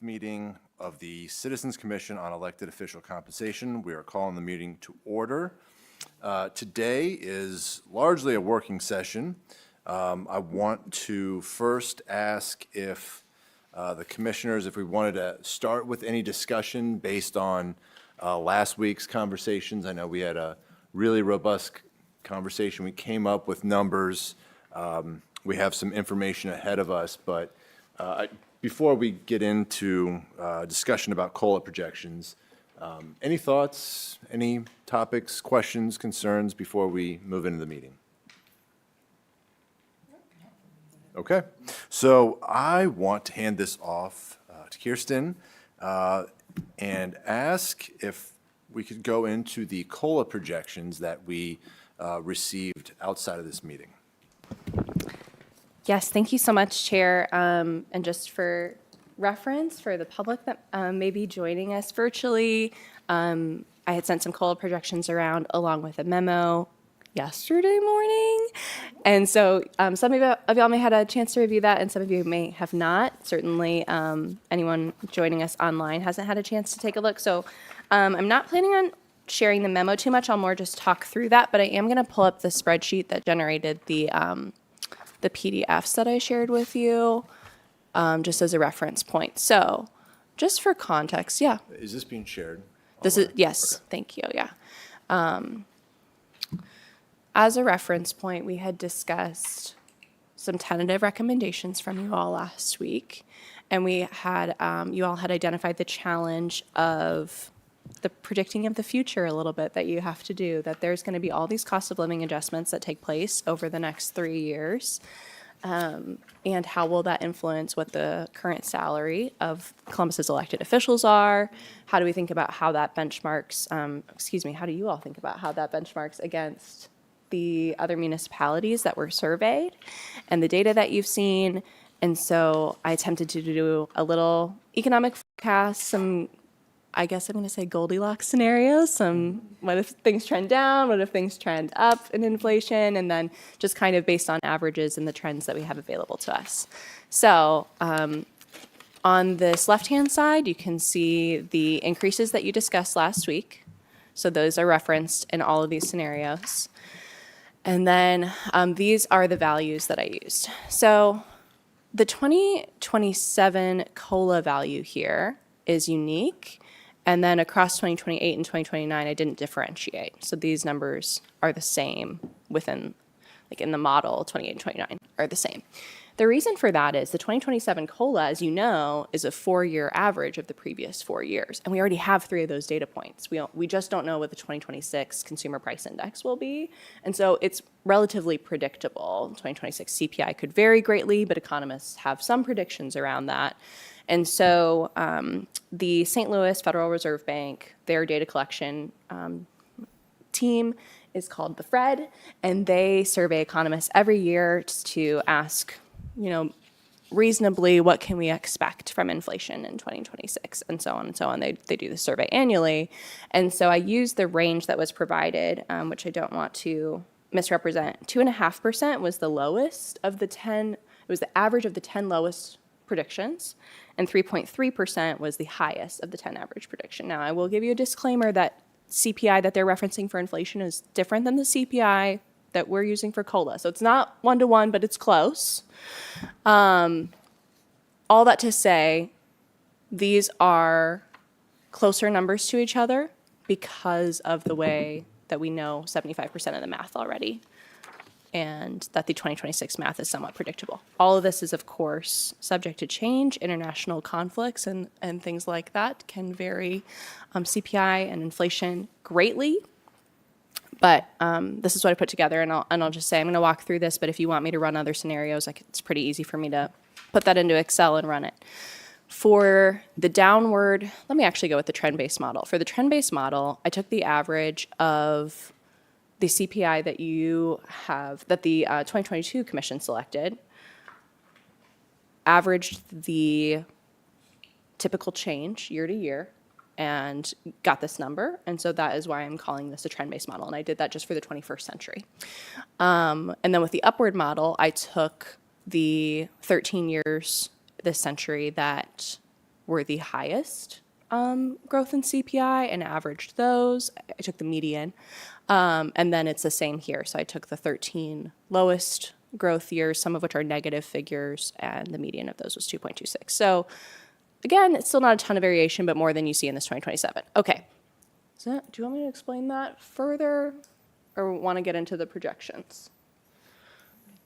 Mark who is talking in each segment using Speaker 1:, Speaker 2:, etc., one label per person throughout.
Speaker 1: meeting of the Citizens Commission on Elected Official Compensation. We are calling the meeting to order. Today is largely a working session. I want to first ask if the commissioners, if we wanted to start with any discussion based on last week's conversations. I know we had a really robust conversation. We came up with numbers. We have some information ahead of us, but before we get into discussion about COLA projections, any thoughts, any topics, questions, concerns before we move into the meeting? Okay, so I want to hand this off to Kirsten and ask if we could go into the COLA projections that we received outside of this meeting.
Speaker 2: Yes, thank you so much, Chair. And just for reference for the public that may be joining us virtually, I had sent some COLA projections around along with a memo yesterday morning. And so some of y'all may have had a chance to review that, and some of you may have not. Certainly anyone joining us online hasn't had a chance to take a look. So I'm not planning on sharing the memo too much. I'll more just talk through that, but I am going to pull up the spreadsheet that generated the PDFs that I shared with you, just as a reference point. So just for context, yeah.
Speaker 1: Is this being shared?
Speaker 2: This is, yes, okay. Thank you, yeah. As a reference point, we had discussed some tentative recommendations from you all last week, and we had, you all had identified the challenge of the predicting of the future a little bit that you have to do, that there's going to be all these cost of living adjustments that take place over the next 3 years. And how will that influence what the current salary of Columbus's elected officials are? How do we think about how that benchmarks, how do you all think about how that benchmarks against the other municipalities that were surveyed and the data that you've seen? And so I attempted to do a little economic forecast, some, I guess I'm going to say Goldilocks scenarios, what if things trend down, what if things trend up in inflation, and then just kind of based on averages and the trends that we have available to us. So on this left-hand side, you can see the increases that you discussed last week. So those are referenced in all of these scenarios. And then these are the values that I used. So the 2027 COLA value here is unique. And then across 2028 and 2029, I didn't differentiate. So these numbers are the same within, like in the model, 28 and 29 are the same. The reason for that is the 2027 COLA, as you know, is a 4-year average of the previous 4 years. And we already have 3 of those data points. We just don't know what the 2026 Consumer Price Index will be. And so it's relatively predictable. 2026 CPI could vary greatly, but economists have some predictions around that. And so the St. Louis Federal Reserve Bank, their data collection team is called the FRED, and they survey economists every year just to ask, reasonably, what can we expect from inflation in 2026, and so on and so on. They do the survey annually. And so I used the range that was provided, which I don't want to misrepresent. 2.5% was the lowest of the 10, it was the average of the 10 lowest predictions, and 3.3% was the highest of the 10 average prediction. Now, I will give you a disclaimer that CPI that they're referencing for inflation is different than the CPI that we're using for COLA. So it's not 1-to-1, but it's close. All that to say, these are closer numbers to each other because of the way that we know 75% of the math already, and that the 2026 math is somewhat predictable. All of this is, of course, subject to change. International conflicts and things like that can vary CPI and inflation greatly. But this is what I put together, and I'll just say I'm going to walk through this, but if you want me to run other scenarios, it's pretty easy for me to put that into Excel and run it. For the downward, let me actually go with the trend-based model. For the trend-based model, I took the average of the CPI that you have, that the 2022 commission selected, averaged the typical change year to year, and got this number. And so that is why I'm calling this a trend-based model. And I did that just for the 21st century. And then with the upward model, I took the 13 years this century that were the highest growth in CPI and averaged those. I took the median. And then it's the same here. So I took the 13 lowest growth years, some of which are negative figures, and the median of those was 2.26. So again, it's still not a ton of variation, but more than you see in this 2027. Okay. Do you want me to explain that further or want to get into the projections?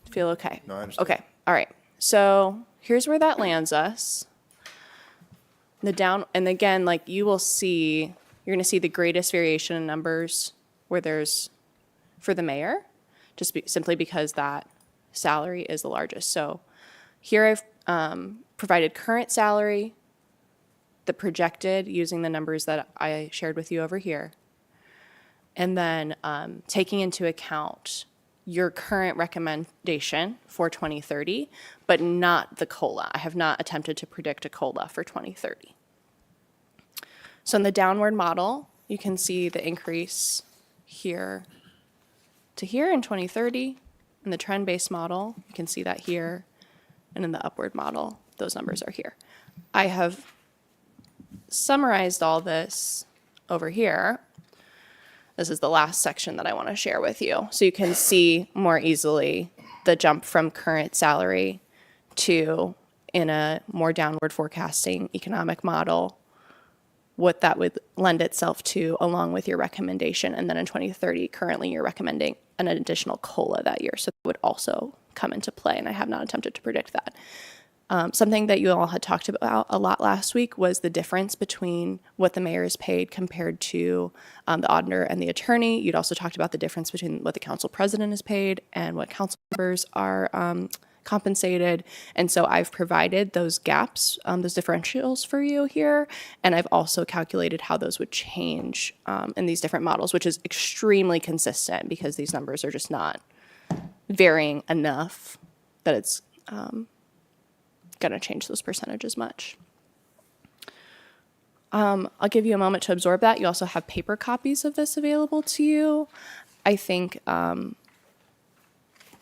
Speaker 2: Feel okay?
Speaker 1: No, I understand.
Speaker 2: Okay. All right. So here's where that lands us. And again, like you will see, you're going to see the greatest variation in numbers where there's for the mayor, simply because that salary is the largest. So here I've provided current salary, the projected using the numbers that I shared with you over here, and then taking into account your current recommendation for 2030, but not the COLA. I have not attempted to predict a COLA for 2030. So in the downward model, you can see the increase here to here in 2030. In the trend-based model, you can see that here. And in the upward model, those numbers are here. I have summarized all this over here. This is the last section that I want to share with you. So you can see more easily the jump from current salary to, in a more downward forecasting economic model, what that would lend itself to along with your recommendation. And then in 2030, currently you're recommending an additional COLA that year. So that would also come into play, and I have not attempted to predict that. Something that you all had talked about a lot last week was the difference between what the mayor is paid compared to the auditor and the attorney. You'd also talked about the difference between what the council president is paid and what council members are compensated. And so I've provided those gaps, those differentials for you here. And I've also calculated how those would change in these different models, which is extremely consistent because these numbers are just not varying enough that it's going to change those percentages much. I'll give you a moment to absorb that. You also have paper copies of this available to you. I think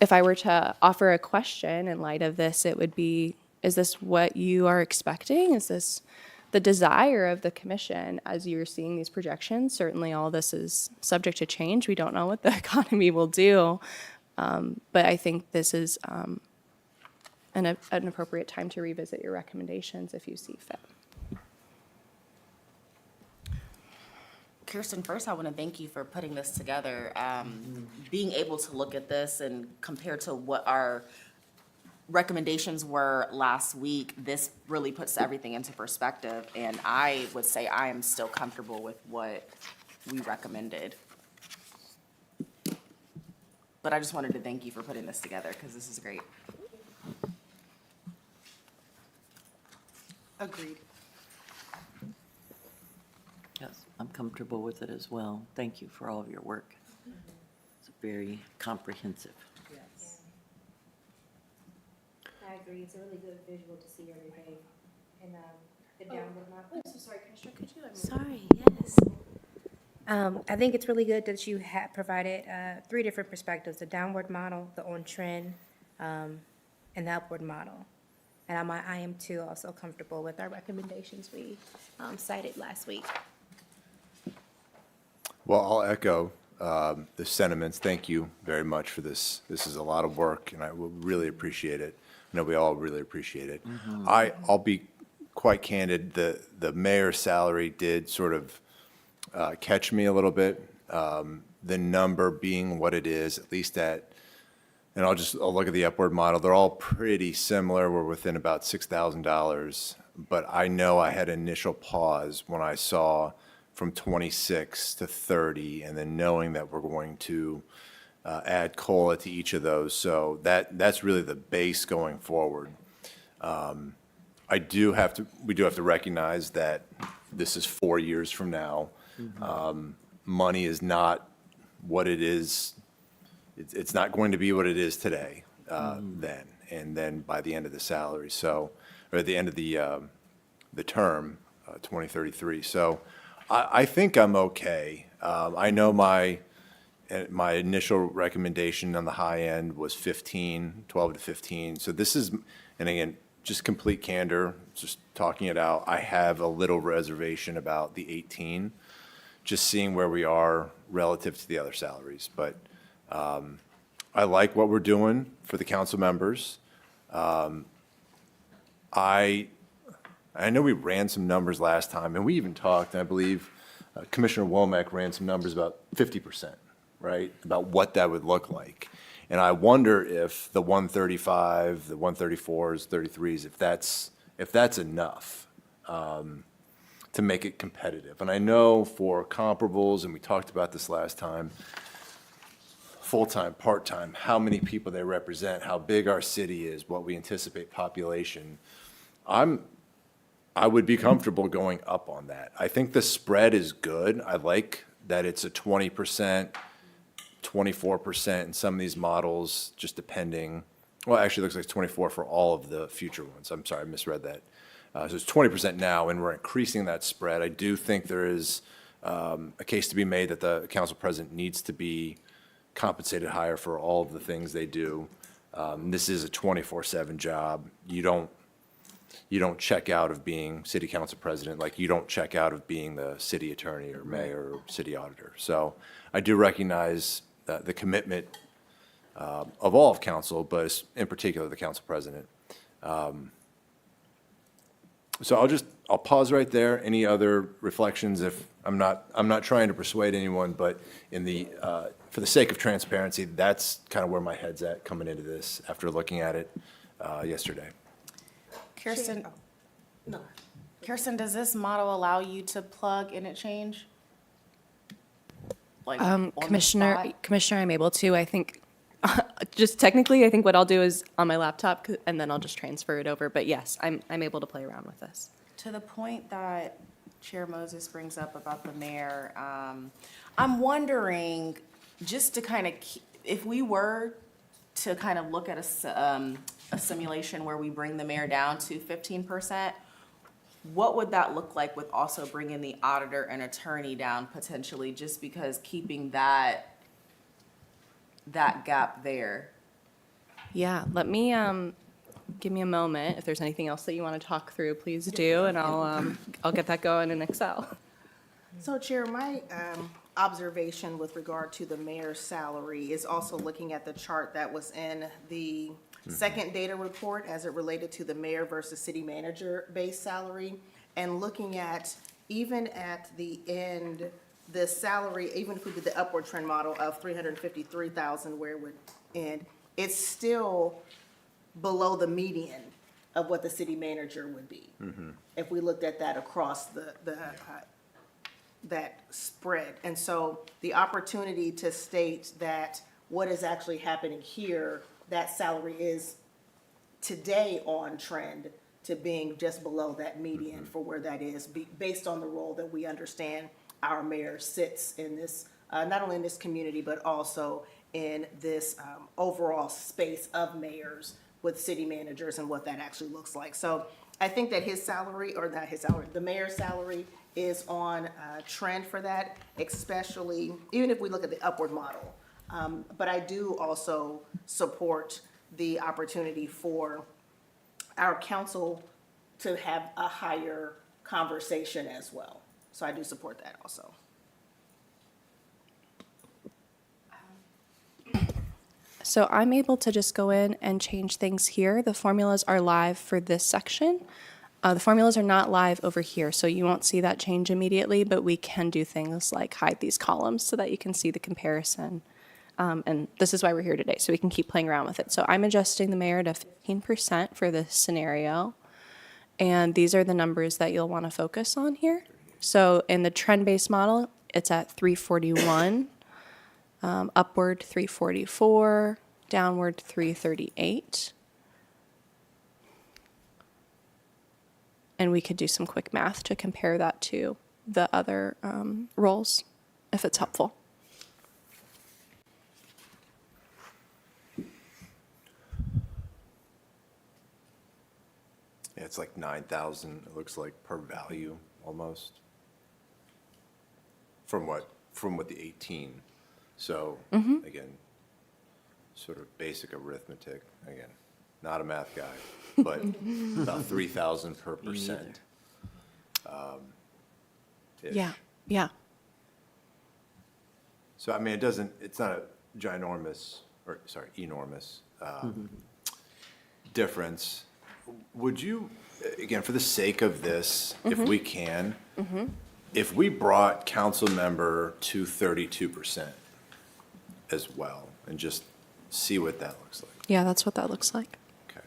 Speaker 2: if I were to offer a question in light of this, it would be, is this what you are expecting? Is this the desire of the commission as you're seeing these projections? Certainly all this is subject to change. We don't know what the economy will do. But I think this is an appropriate time to revisit your recommendations if you see fit.
Speaker 3: Kirsten, first I want to thank you for putting this together. Being able to look at this and compare to what our recommendations were last week, this really puts everything into perspective. And I would say I am still comfortable with what we recommended. But I just wanted to thank you for putting this together because this is great.
Speaker 4: Agreed.
Speaker 5: Yes, I'm comfortable with it as well. Thank you for all of your work. It's very comprehensive.
Speaker 4: Yes.
Speaker 6: I agree, it's a really good visual to see every day, and the downward model.
Speaker 2: So sorry, Commissioner, could you?
Speaker 6: Sorry, yes. I think it's really good that you have provided 3 different perspectives, the downward model, the on-trend, and the upward model. And I am too also comfortable with our recommendations we cited last week.
Speaker 1: Well, I'll echo the sentiments. Thank you very much for this. This is a lot of work, and I will really appreciate it. I know we all really appreciate it. I'll be quite candid. The mayor's salary did sort of catch me a little bit. The number being what it is, at least and I'll look at the upward model. They're all pretty similar. We're within about $6,000. But I know I had initial pause when I saw from 26 to 30, and then knowing that we're going to add COLA to each of those. So that's really the base going forward. We do have to recognize that this is 4 years from now. Money is not what it is. It's not going to be what it is today, then, and then by the end of the salary, or at the end of the term, 2033. So I think I'm okay. I know my initial recommendation on the high end was 12 to 15. So this is, and again, just complete candor, just talking it out, I have a little reservation about the 18, just seeing where we are relative to the other salaries. But I like what we're doing for the council members. I know we ran some numbers last time, and we even talked, and I believe Commissioner Womack ran some numbers about 50%, right? About what that would look like. And I wonder if the 135, the 134s, 33s, if that's enough to make it competitive. And I know for comparables, and we talked about this last time, full-time, part-time, how many people they represent, how big our city is, what we anticipate population. I would be comfortable going up on that. I think the spread is good. I like that it's a 20%, 24% in some of these models, just depending. Well, actually, it looks like it's 24 for all of the future ones. I'm sorry, I misread that. So it's 20% now, and we're increasing that spread. I do think there is a case to be made that the council president needs to be compensated higher for all of the things they do. This is a 24/7 job. You don't check out of being city council president, like you don't check out of being the city attorney or mayor or city auditor. So I do recognize the commitment of all of council, but in particular, the council president. So I'll pause right there. Any other reflections? If I'm not trying to persuade anyone, but for the sake of transparency, that's kind of where my head's at coming into this after looking at it yesterday.
Speaker 3: Kirsten, Kirsten, does this model allow you to plug in and change? Like on the spot?
Speaker 2: Commissioner, I'm able to. I think, just technically, I think what I'll do is on my laptop, and then I'll just transfer it over. But yes, I'm able to play around with this.
Speaker 3: To the point that Chair Moses brings up about the mayor, I'm wondering, just to kind of, if we were to kind of look at a simulation where we bring the mayor down to 15%, what would that look like with also bringing the auditor and attorney down potentially, just because keeping that gap there?
Speaker 2: Yeah, let me, give me a moment. If there's anything else that you want to talk through, please do, and I'll get that going in Excel.
Speaker 4: So Chair, my observation with regard to the mayor's salary is also looking at the chart that was in the second data report as it related to the mayor versus city manager base salary, and looking at, even at the end, the salary, even if we did the upward trend model of 353,000 where it would end, it's still below the median of what the city manager would be. If we looked at that across that spread. And so the opportunity to state that what is actually happening here, that salary is today on trend to being just below that median for where that is, based on the role that we understand our mayor sits in this, not only in this community, but also in this overall space of mayors with city managers and what that actually looks like. So I think that his salary, or not his salary, the mayor's salary is on trend for that, especially, even if we look at the upward model. But I do also support the opportunity for our council to have a higher conversation as well. So I do support that also.
Speaker 2: So I'm able to just go in and change things here. The formulas are live for this section. The formulas are not live over here, so you won't see that change immediately, but we can do things like hide these columns so that you can see the comparison. And this is why we're here today, so we can keep playing around with it. So I'm adjusting the mayor to 15% for this scenario. And these are the numbers that you'll want to focus on here. So in the trend-based model, it's at 341, upward 344, downward 338. And we could do some quick math to compare that to the other roles, if it's helpful.
Speaker 1: Yeah, it's like 9,000, it looks like, per value, almost. From what the 18. So, again, sort of basic arithmetic, again, not a math guy, but about 3,000 per percent. Ish.
Speaker 2: Yeah, yeah.
Speaker 1: So, I mean, it's not a ginormous, or, sorry, enormous difference. Would you, again, for the sake of this, if we can, if we brought council member to 32% as well, and just see what that looks like?
Speaker 2: Yeah, that's what that looks like.
Speaker 1: Okay.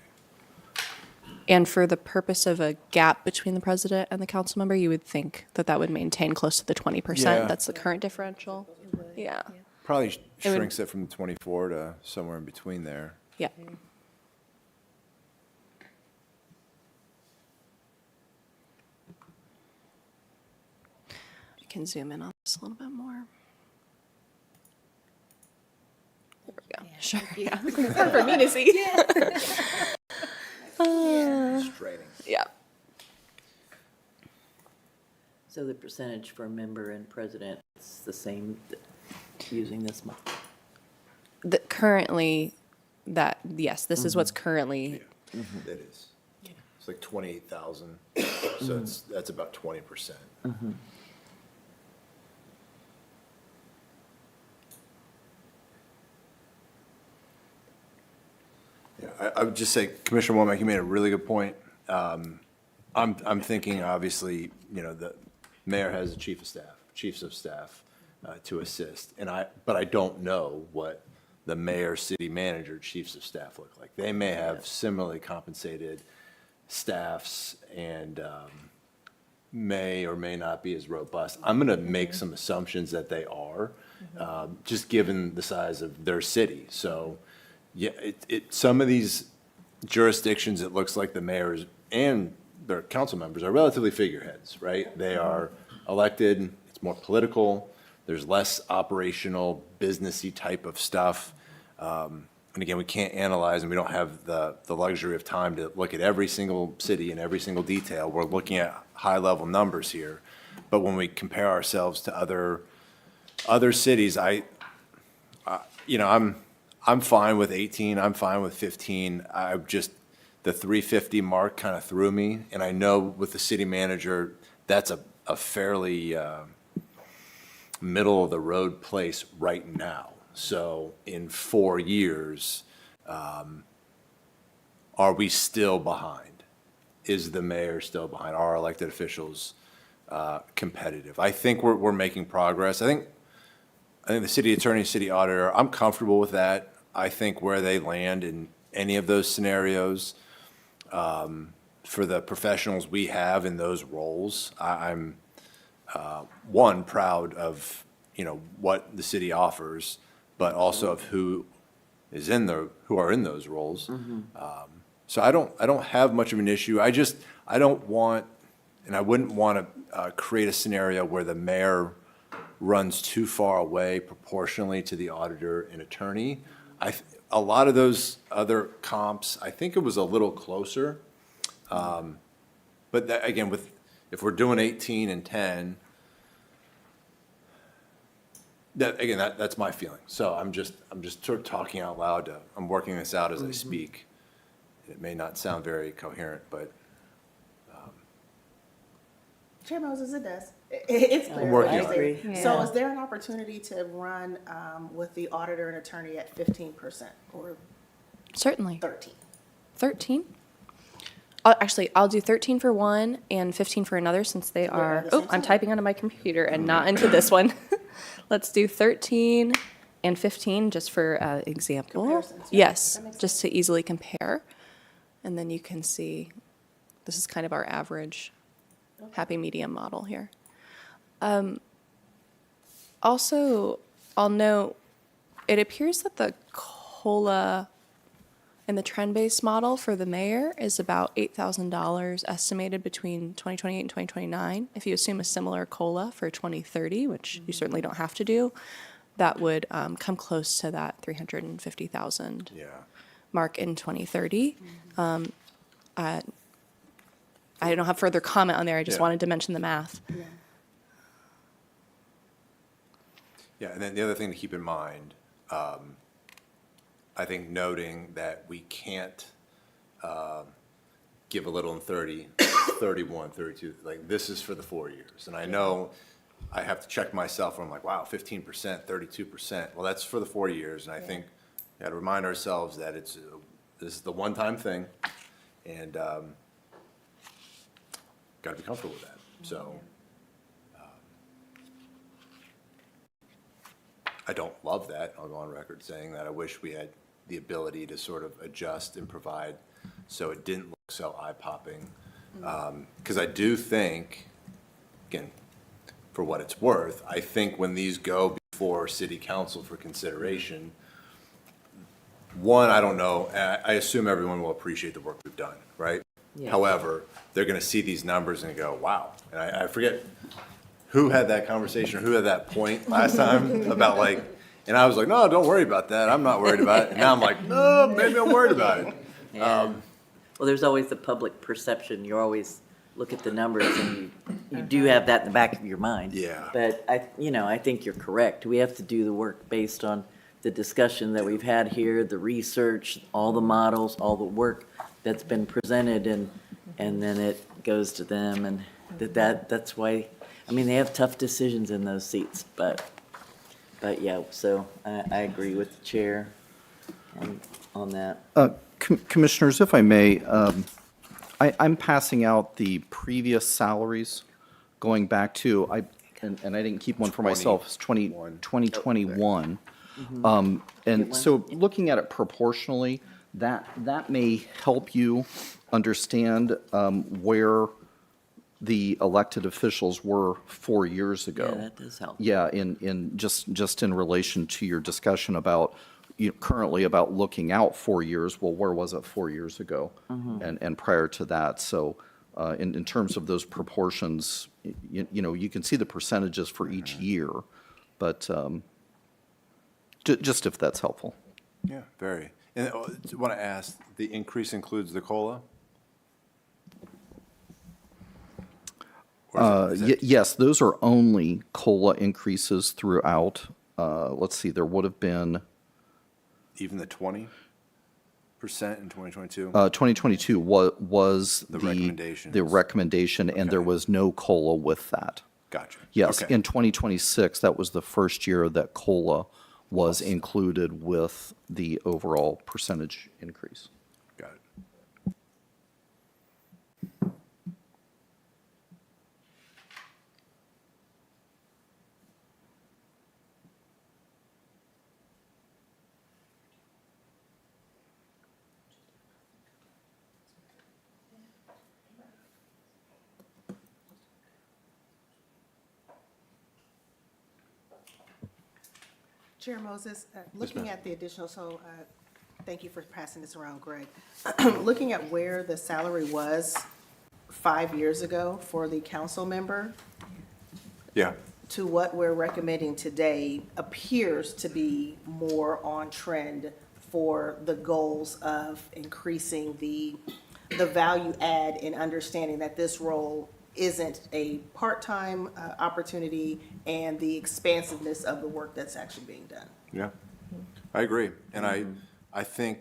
Speaker 2: And for the purpose of a gap between the president and the council member, you would think that that would maintain close to the 20%.
Speaker 1: Yeah.
Speaker 2: That's the current differential. Yeah,
Speaker 1: Probably
Speaker 2: It would-
Speaker 1: shrinks it from 24 to somewhere in between there.
Speaker 2: yeah. I can zoom in on this a little bit more. There we go. Sure, yeah. It's hard for me to see.
Speaker 1: Straining.
Speaker 2: Yeah.
Speaker 5: So the percentage for member and president is the same using this model?
Speaker 2: Currently, yes, this is what's currently,
Speaker 1: It is. It's like 28,000, so that's about 20%. Yeah, I would just say, Commissioner Womack, you made a really good point. I'm thinking, obviously, the mayor has a chiefs of staff to assist, but I don't know what the mayor, city manager, chiefs of staff look like. They may have similarly compensated staffs and may or may not be as robust. I'm going to make some assumptions that they are, just given the size of their city. So, yeah, some of these jurisdictions, it looks like the mayors and their council members are relatively figureheads, right? They are elected, it's more political, there's less operational, businessy type of stuff. And again, we can't analyze, and we don't have the luxury of time to look at every single city and every single detail. We're looking at high-level numbers here. But when we compare ourselves to other cities, I'm fine with 18, I'm fine with 15. The 350 mark kind of threw me, and I know with the city manager, that's a fairly middle-of-the-road place right now. So in 4 years, are we still behind? Is the mayor still behind? Are our elected officials competitive? I think we're making progress. I think the city attorney, city auditor, I'm comfortable with that. I think where they land in any of those scenarios, for the professionals we have in those roles, I'm one, proud of, what the city offers, but also of who are in those roles. So I don't have much of an issue. I don't want, and I wouldn't want to create a scenario where the mayor runs too far away proportionally to the auditor and attorney. A lot of those other comps, I think it was a little closer. But that, again, if we're doing 18 and 10, that's my feeling. So I'm just sort of talking out loud. I'm working this out as I speak. It may not sound very coherent, but
Speaker 4: Chair Moses, it does. It's clear.
Speaker 1: working
Speaker 4: what
Speaker 1: on
Speaker 4: you're
Speaker 1: it.
Speaker 4: saying. So is there an opportunity to run with the auditor and attorney at 15% or
Speaker 2: certainly.
Speaker 4: 13?
Speaker 2: 13? Actually, I'll do 13 for one and 15 for another since they are,
Speaker 4: at the same
Speaker 2: I'm
Speaker 4: time.
Speaker 2: typing onto my computer and not into this one. Let's do 13 and 15 just for example.
Speaker 4: Comparisons, yeah.
Speaker 2: Yes,
Speaker 4: That makes
Speaker 2: just to easily compare. And then you can see, this is kind of our average happy medium model here. Also, I'll note, it appears that the COLA in the trend-based model for the mayor is about $8,000 estimated between 2028 and 2029. If you assume a similar COLA for 2030, which you certainly don't have to do, that would come close to that 350,000
Speaker 1: yeah.
Speaker 2: mark in 2030. I don't have further comment on there. I just
Speaker 1: Yeah.
Speaker 2: wanted to mention the math.
Speaker 1: Yeah, and then the other thing to keep in mind, I think noting that we can't give a little in 30, 31, 32, like, this is for the 4 years. And I know I have to check myself, where I'm like, wow, 15%, 32%. Well, that's for the 4 years, and I think we got to remind ourselves that this is the one-time thing, and got to be comfortable with that. So I don't love that. I'll go on record saying that I wish we had the ability to sort of adjust and provide so it didn't look so eye-popping. Because I do think, again, for what it's worth, I think when these go before city council for consideration, one, I don't know, I assume everyone will appreciate the work we've done, right?
Speaker 5: Yeah.
Speaker 1: However, they're gonna see these numbers and go, wow. And I forget who had that conversation, or who had that point last time about like, and I was like, no, don't worry about that, I'm not worried about it. And now I'm like, no, maybe I'm worried about it.
Speaker 5: Yeah. Well, there's always the public perception. You always look at the numbers and you do have that in the back of your mind.
Speaker 1: Yeah.
Speaker 5: But I think you're correct. We have to do the work based on the discussion that we've had here, the research, all the models, all the work that's been presented, and then it goes to them, and that's why, I mean, they have tough decisions in those seats, but yeah, so I agree with the chair on that.
Speaker 7: Commissioners, if I may, I'm passing out the previous salaries going back to, and I didn't keep one for myself, it's 2021. And so looking at it proportionally, that may help you understand where the elected officials were 4 years ago.
Speaker 5: Yeah, that does help.
Speaker 7: Yeah, just in relation to your discussion about, currently about looking out 4 years, well, where was it 4 years ago? And prior to that, so in terms of those proportions, you can see the percentages for each year, but just if that's helpful.
Speaker 1: Yeah, very. And I want to ask, the increase includes the COLA? Or is it-
Speaker 7: Yes, those are only COLA increases throughout. Let's see, there would have been,
Speaker 1: Even the 20% in 2022?
Speaker 7: 2022 was
Speaker 1: The
Speaker 7: the
Speaker 1: recommendations.
Speaker 7: recommendation, and there
Speaker 1: Okay.
Speaker 7: was no COLA with that.
Speaker 1: Gotcha.
Speaker 7: Yes,
Speaker 1: Okay.
Speaker 7: in 2026, that was the first year that COLA was included with the overall percentage increase.
Speaker 1: Got it.
Speaker 4: Chair Moses, looking at the additional, thank you for passing this around, Greg. Looking at where the salary was 5 years ago for the council member
Speaker 1: Yeah,
Speaker 4: to what we're recommending today appears to be more on trend for the goals of increasing the value add in understanding that this role isn't a part-time opportunity and the expansiveness of the work that's actually being done.
Speaker 1: yeah. I agree. And I think,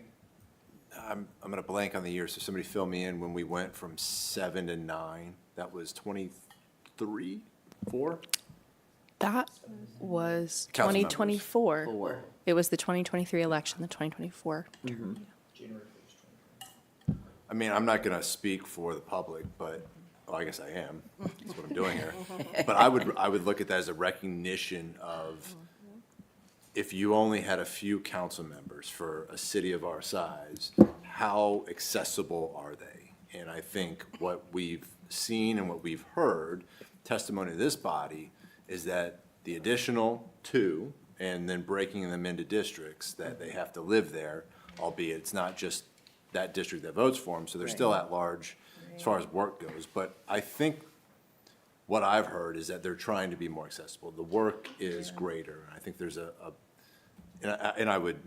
Speaker 1: I'm going to blank on the year, so somebody fill me in. When we went from 7 to 9, that was 23, 4?
Speaker 2: That was
Speaker 1: Council members.
Speaker 2: 2024. It was the 2023 election, the 2024 term.
Speaker 1: I mean, I'm not going to speak for the public, but, well, I guess I am. That's what I'm doing here. But I would look at that as a recognition of, if you only had a few council members for a city of our size, how accessible are they? And I think what we've seen and what we've heard, testimony of this body, is that the additional 2, and then breaking them into districts, that they have to live there, albeit it's not just that district that votes for them, so they're still at large as far as work goes. But I think what I've heard is that they're trying to be more accessible. The work is greater. I think there's and I would,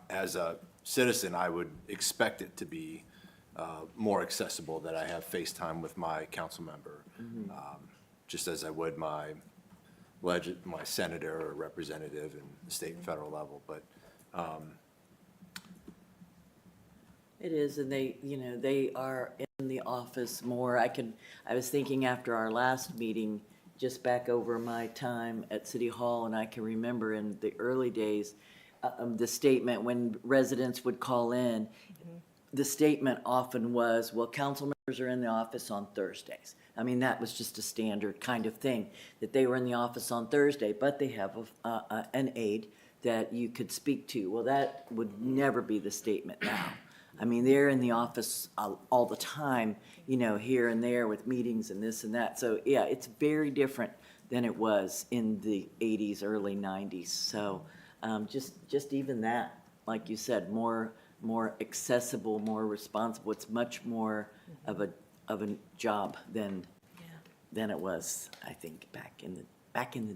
Speaker 1: as a citizen, I would expect it to be more accessible, that I have FaceTime with my council member, just as I would my senator or representative in the state and federal level. But
Speaker 5: It is, and they, you know, they are in the office more. I was thinking after our last meeting, just back over my time at City Hall, and I can remember in the early days, the statement when residents would call in, the statement often was, well, council members are in the office on Thursdays. I mean, that was just a standard kind of thing, that they were in the office on Thursday, but they have an aide that you could speak to. Well, that would never be the statement now. I mean, they're in the office all the time, you know, here and there with meetings and this and that. So, yeah, it's very different than it was in the 80s, early 90s. So just even that, like you said, more accessible, more responsible. It's much more of a job than it was, I think, back in the day.
Speaker 1: Back in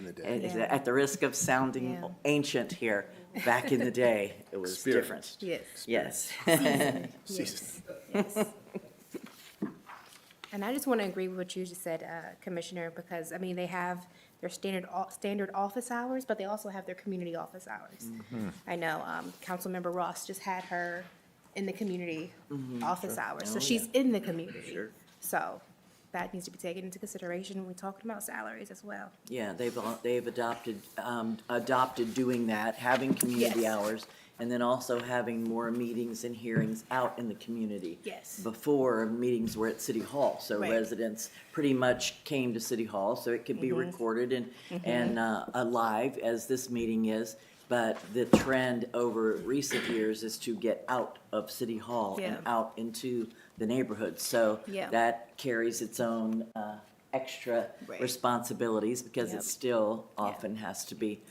Speaker 1: the day.
Speaker 5: At the risk of sounding
Speaker 6: Yeah.
Speaker 5: ancient here, back in the day, it was different.
Speaker 1: Experienced.
Speaker 6: Yes.
Speaker 5: Yes.
Speaker 1: Seasoned.
Speaker 6: And I just want to agree with what you just said, Commissioner, because, I mean, they have their standard office hours, but they also have their community office hours. I know, Councilmember Ross just had her in the community office hours, so she's in the community. So that needs to be taken into consideration when we're talking about salaries as well.
Speaker 5: Yeah, they've adopted doing that, having community
Speaker 6: Yes.
Speaker 5: hours, and then also having more meetings and hearings out in the community.
Speaker 6: Yes.
Speaker 5: Before, meetings were at City Hall, so
Speaker 6: Right.
Speaker 5: residents pretty much came to City Hall, so it could be recorded and live, as this meeting is. But the trend over recent years is to get out of City Hall and
Speaker 6: Yeah.
Speaker 5: out into the neighborhood. So
Speaker 6: Yeah.
Speaker 5: that carries its own extra
Speaker 6: Right.
Speaker 5: responsibilities, because
Speaker 6: Yep.
Speaker 5: it still often has to be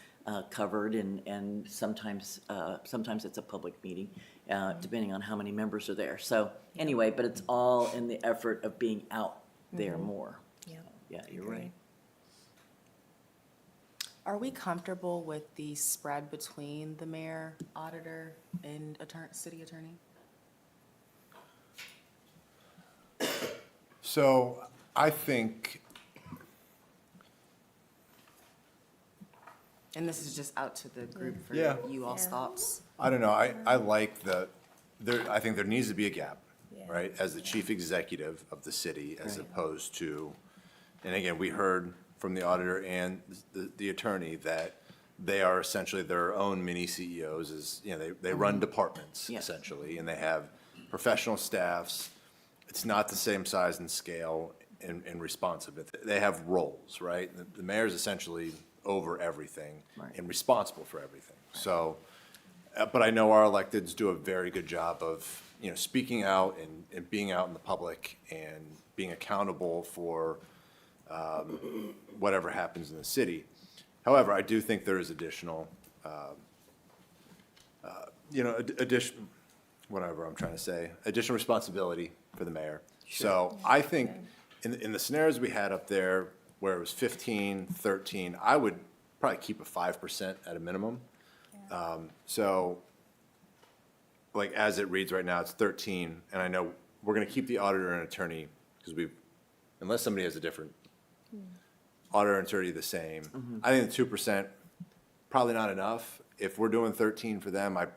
Speaker 5: covered, and sometimes it's a public meeting, depending on how many members are there. So anyway, but it's all in the effort of being out there more.
Speaker 6: Yeah.
Speaker 5: Yeah, you're right.
Speaker 3: Are we comfortable with the spread between the mayor, auditor, and city attorney?
Speaker 1: So I think,
Speaker 3: And this is just out to the group for
Speaker 1: Yeah.
Speaker 3: you all's
Speaker 6: Yeah.
Speaker 3: thoughts.
Speaker 1: I don't know, I like I think there needs to be a gap,
Speaker 6: Yeah.
Speaker 1: right? As the chief executive of the city, as opposed to, and again, we heard from the auditor and the attorney that they are essentially their own mini CEOs, as, you know, they run departments
Speaker 5: Yeah.
Speaker 1: essentially, and they have professional staffs. It's not the same size and scale and responsive. They have roles, right? The mayor's essentially over everything
Speaker 5: Right.
Speaker 1: and responsible for everything. So, but I know our electeds do a very good job of, you know, speaking out and being out in the public and being accountable for whatever happens in the city. However, I do think there is additional, whatever I'm trying to say, additional responsibility for the mayor. So I think in the scenarios we had up there, where it was 15, 13, I would probably keep a 5% at a minimum. So, like, as it reads right now, it's 13, and I know we're gonna keep the auditor and attorney, because unless somebody has a different auditor and attorney the same. I think the 2%, probably not enough. If we're doing 13 for them, I'd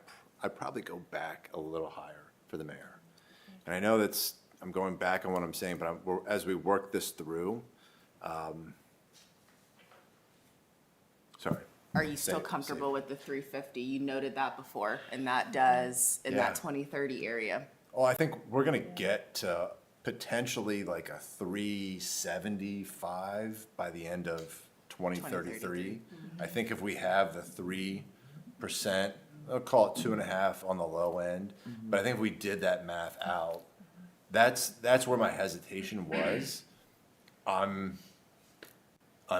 Speaker 1: probably go back a little higher for the mayor. And I know I'm going back on what I'm saying, but as we work this through, sorry.
Speaker 3: Are you still
Speaker 1: Say-
Speaker 3: comfortable with the 350? You noted that before, and that does, in that
Speaker 1: Yeah.
Speaker 3: 2030 area.
Speaker 1: Oh, I think we're gonna get to potentially like a 375 by the end of 2033. I think if we have the 3%, I'll call it 2.5 on the low end, but I think if we did that math out, that's where my hesitation was. I'm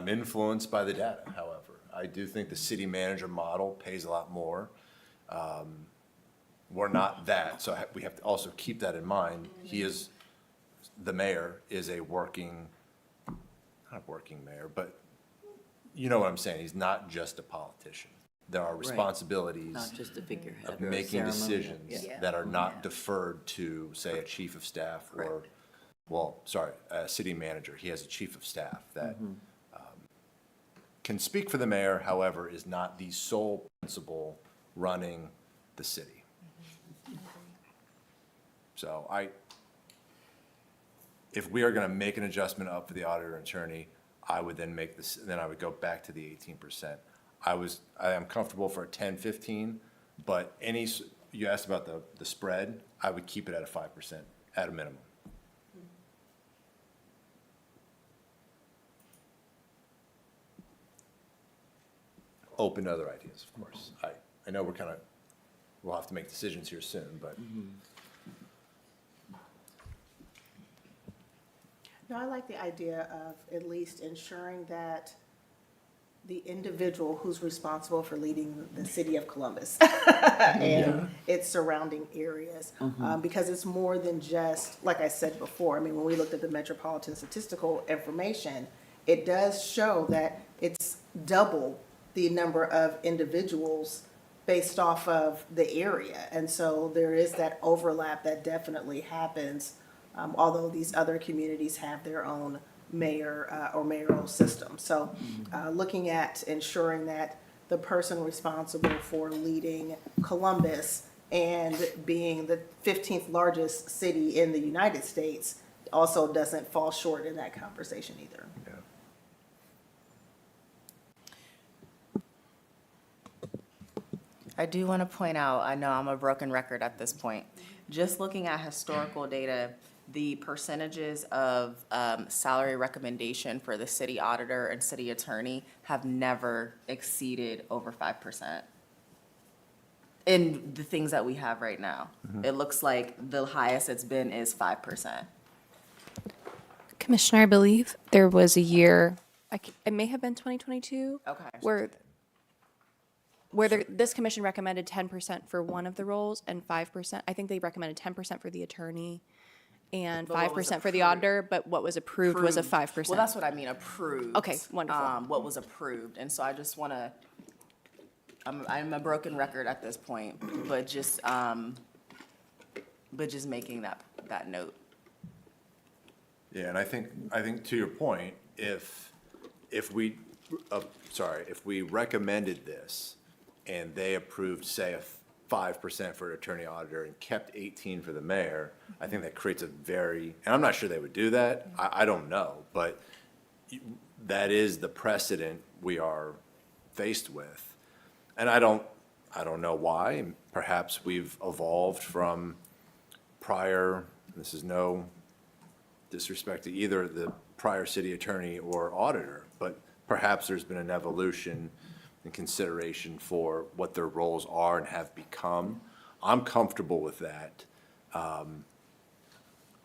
Speaker 1: influenced by the data, however. I do think the city manager model pays a lot more. We're not that, so we have to also keep that in mind. The mayor is a working, not a working mayor, but you know what I'm saying. He's not just a politician. There are responsibilities
Speaker 5: Not just a figurehead
Speaker 1: of
Speaker 5: or a
Speaker 1: making
Speaker 5: ceremonial.
Speaker 1: decisions
Speaker 6: Yeah.
Speaker 1: that are not deferred to, say, a chief of staff or, a city manager. He has a chief of staff that can speak for the mayor, however, is not the sole principal running the city. So if we are gonna make an adjustment up for the auditor and attorney, I would then make this, then I would go back to the 18%. I am comfortable for a 10, 15, but you asked about the spread, I would keep it at a 5% at a minimum. Open to other ideas, of course. I know we'll have to make decisions here soon, but
Speaker 4: No, I like the idea of at least ensuring that the individual who's responsible for leading the city of Columbus and its surrounding areas, because it's more than just, like I said before, I mean, when we looked at the metropolitan statistical information, it does show that it's double the number of individuals based off of the area. And so there is that overlap that definitely happens, although these other communities have their own mayor or mayoral system. So looking at ensuring that the person responsible for leading Columbus and being the 15th largest city in the United States also doesn't fall short in that conversation either.
Speaker 3: I do want to point out, I know I'm a broken record at this point. Just looking at historical data, the percentages of salary recommendation for the city auditor and city attorney have never exceeded over 5%. In the things that we have right now. It looks like the highest it's been is 5%.
Speaker 2: Commissioner, I believe there was a year, it may have been 2022.
Speaker 3: Okay.
Speaker 2: Where this commission recommended 10% for one of the roles and 5%, I think they recommended 10% for the attorney and
Speaker 3: But what was
Speaker 2: 5% for the
Speaker 3: approved?
Speaker 2: auditor, but what was approved was a 5%.
Speaker 3: Well, that's what I mean, approved.
Speaker 2: Okay, wonderful.
Speaker 3: What was approved, and so I just want to, I'm a broken record at this point, but just making that note.
Speaker 1: yeah, and I think to your point, if we recommended this and they approved, say, a 5% for attorney auditor and kept 18 for the mayor, I think that creates and I'm not sure they would do that, I don't know, but that is the precedent we are faced with. And I don't know why, perhaps we've evolved from prior, this is no disrespect to either the prior city attorney or auditor, but perhaps there's been an evolution in consideration for what their roles are and have become. I'm comfortable with that.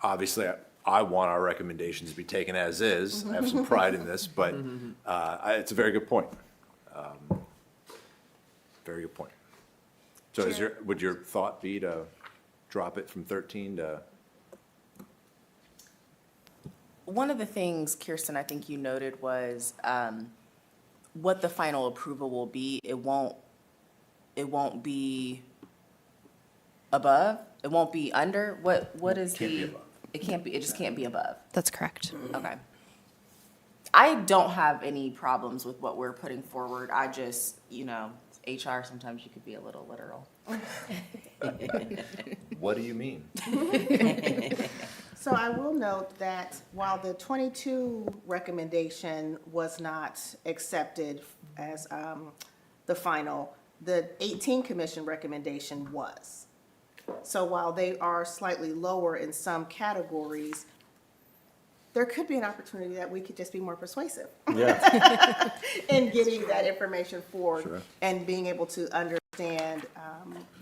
Speaker 1: Obviously, I want our recommendations to be taken as is. I have some pride in this, but it's a very good point. Very good point. So would your thought be to drop it from 13 to?
Speaker 3: One of the things, Kirsten, I think you noted was what the final approval will be. It won't be above, it won't be under, what is
Speaker 1: Can't be
Speaker 3: the?
Speaker 1: above.
Speaker 3: It just can't be above.
Speaker 2: That's correct.
Speaker 3: Okay. I don't have any problems with what we're putting forward. I just, HR, sometimes you could be a little literal.
Speaker 1: What do you mean?
Speaker 4: So I will note that while the 22 recommendation was not accepted as the final, the 18 commission recommendation was. So while they are slightly lower in some categories, there could be an opportunity that we could just be more persuasive
Speaker 1: Yeah.
Speaker 4: in getting that information forward
Speaker 1: Sure.
Speaker 4: and being able to understand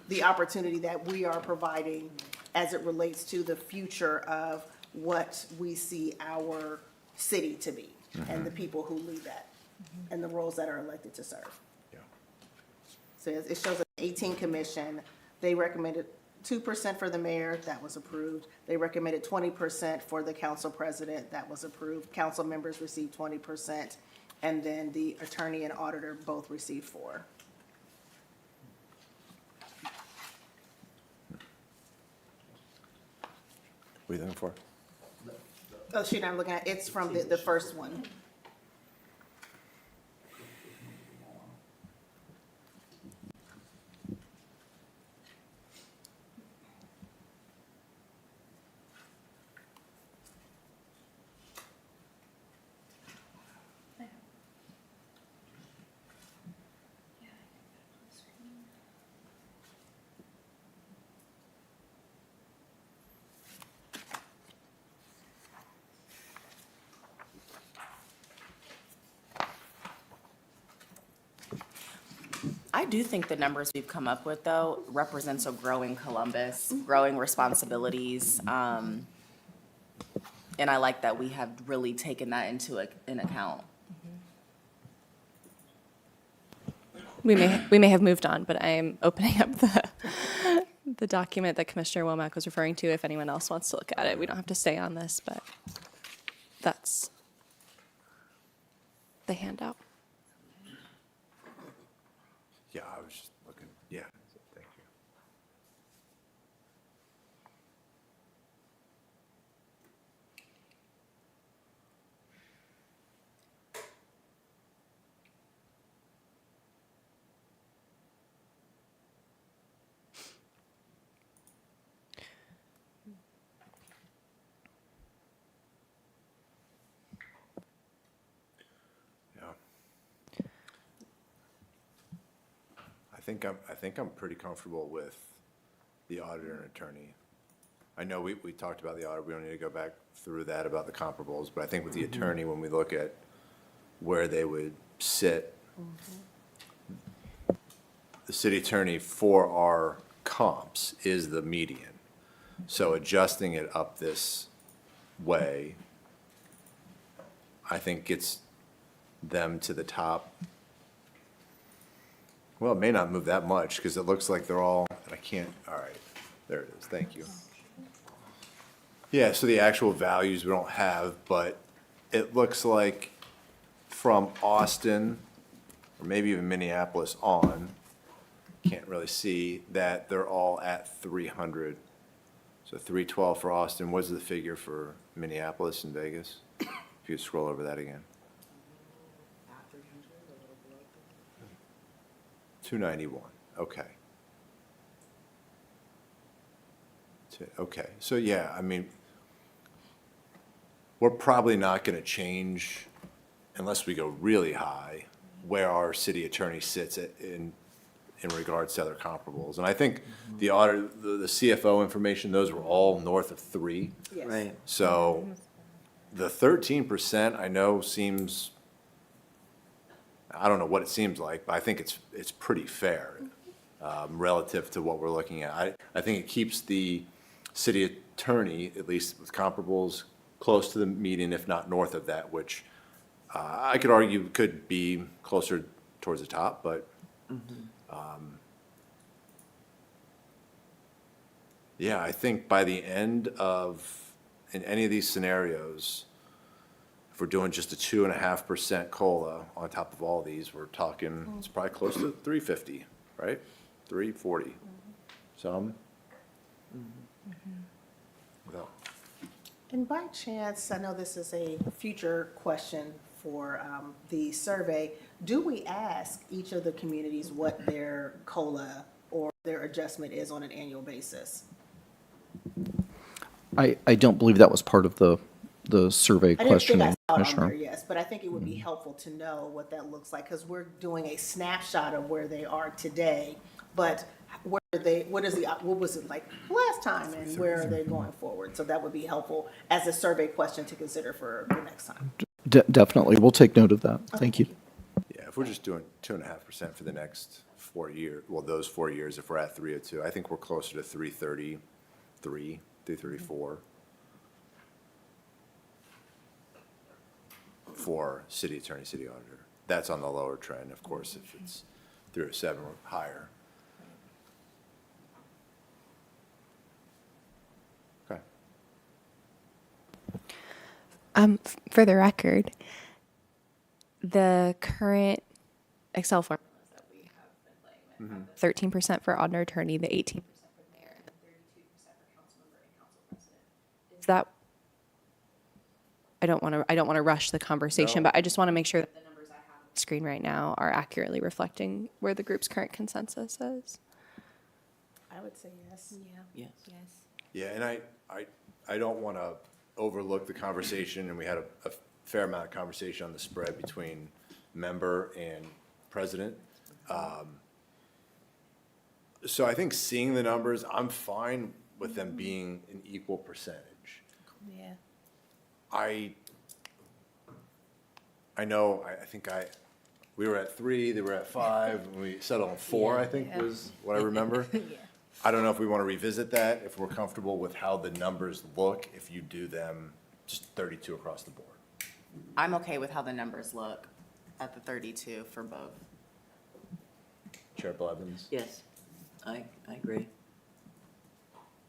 Speaker 4: the opportunity that we are providing as it relates to the future of what we see our city to be and the people who lead that and the roles that are elected to serve.
Speaker 1: Yeah.
Speaker 4: So it shows an 18 commission, they recommended 2% for the mayor, that was approved. They recommended 20% for the council president, that was approved. Council members received 20%, and then the attorney and auditor both received 4%.
Speaker 1: What are you looking for?
Speaker 4: Oh, shoot, I'm looking at, it's from the first one.
Speaker 3: I do think the numbers we've come up with, though, represents a growing Columbus, growing responsibilities. And I like that we have really taken that into an account.
Speaker 2: We may have moved on, but I am opening up the document that Commissioner Womack was referring to. If anyone else wants to look at it, we don't have to stay on this, but that's the handout.
Speaker 1: Yeah, I was just looking, yeah, thank you. Yeah. I think I'm pretty comfortable with the auditor and attorney. I know we talked about the audit, we don't need to go back through that about the comparables, but I think with the attorney, when we look at where they would sit, the city attorney for our comps is the median. So adjusting it up this way, I think gets them to the top. Well, it may not move that much, because it looks like they're all, and I can't, all right, there it is, thank you. Yeah, so the actual values we don't have, but it looks like from Austin, or maybe even Minneapolis on, can't really see, that they're all at 300. So 312 for Austin, what's the figure for Minneapolis and Vegas? If you scroll over that again. 291, okay. Okay, so yeah, I mean, we're probably not gonna change, unless we go really high, where our city attorney sits in regards to other comparables. And I think the audit, the CFO information, those were all north of 3.
Speaker 4: Yes.
Speaker 5: Right.
Speaker 1: So the 13% I know seems, I don't know what it seems like, but I think it's pretty fair relative to what we're looking at. I think it keeps the city attorney, at least with comparables, close to the median, if not north of that, which I could argue could be closer towards the top, but yeah, I think by the end of, in any of these scenarios, if we're doing just a 2.5% COLA on top of all these, we're talking, it's probably close to 350, right? 340, some. Without-
Speaker 4: And by chance, I know this is a future question for the survey, do we ask each of the communities what their COLA or their adjustment is on an annual basis?
Speaker 7: I don't believe that was part of the survey
Speaker 4: I didn't think
Speaker 7: questioning,
Speaker 4: I saw it on there,
Speaker 7: Commissioner.
Speaker 4: yes, but I think it would be helpful to know what that looks like, because we're doing a snapshot of where they are today, but where what was it like last time, and where are they going forward? So that would be helpful as a survey question to consider for the next time.
Speaker 7: Definitely, we'll take note of that. Thank you.
Speaker 1: Yeah, if we're just doing 2.5% for the next 4 years, well, those 4 years, if we're at 302, I think we're closer to 333, 334 for city attorney, city auditor. That's on the lower trend, of course, if it's 307 or higher. Okay.
Speaker 2: For the record, the current Excel formulas that we have been playing with, 13% for auditor attorney, the 18% for mayor, and the 32% for council member and council president. Is that, I don't want to rush the conversation,
Speaker 1: No.
Speaker 2: but I just want to make sure that the numbers I have on the screen right now are accurately reflecting where the group's current consensus is.
Speaker 4: I would say yes.
Speaker 5: Yes.
Speaker 1: Yeah, and I don't want to overlook the conversation, and we had a fair amount of conversation on the spread between member and president. So I think seeing the numbers, I'm fine with them being an equal percentage.
Speaker 4: Yeah.
Speaker 1: I know, I think we were at 3, they were at 5, and we settled on 4, I think was what I remember. I don't know if we want to revisit that, if we're comfortable with how the numbers look, if you do them just 32 across the board.
Speaker 3: I'm okay with how the numbers look at the 32 for both.
Speaker 1: Chair Blevins?
Speaker 5: Yes, I agree.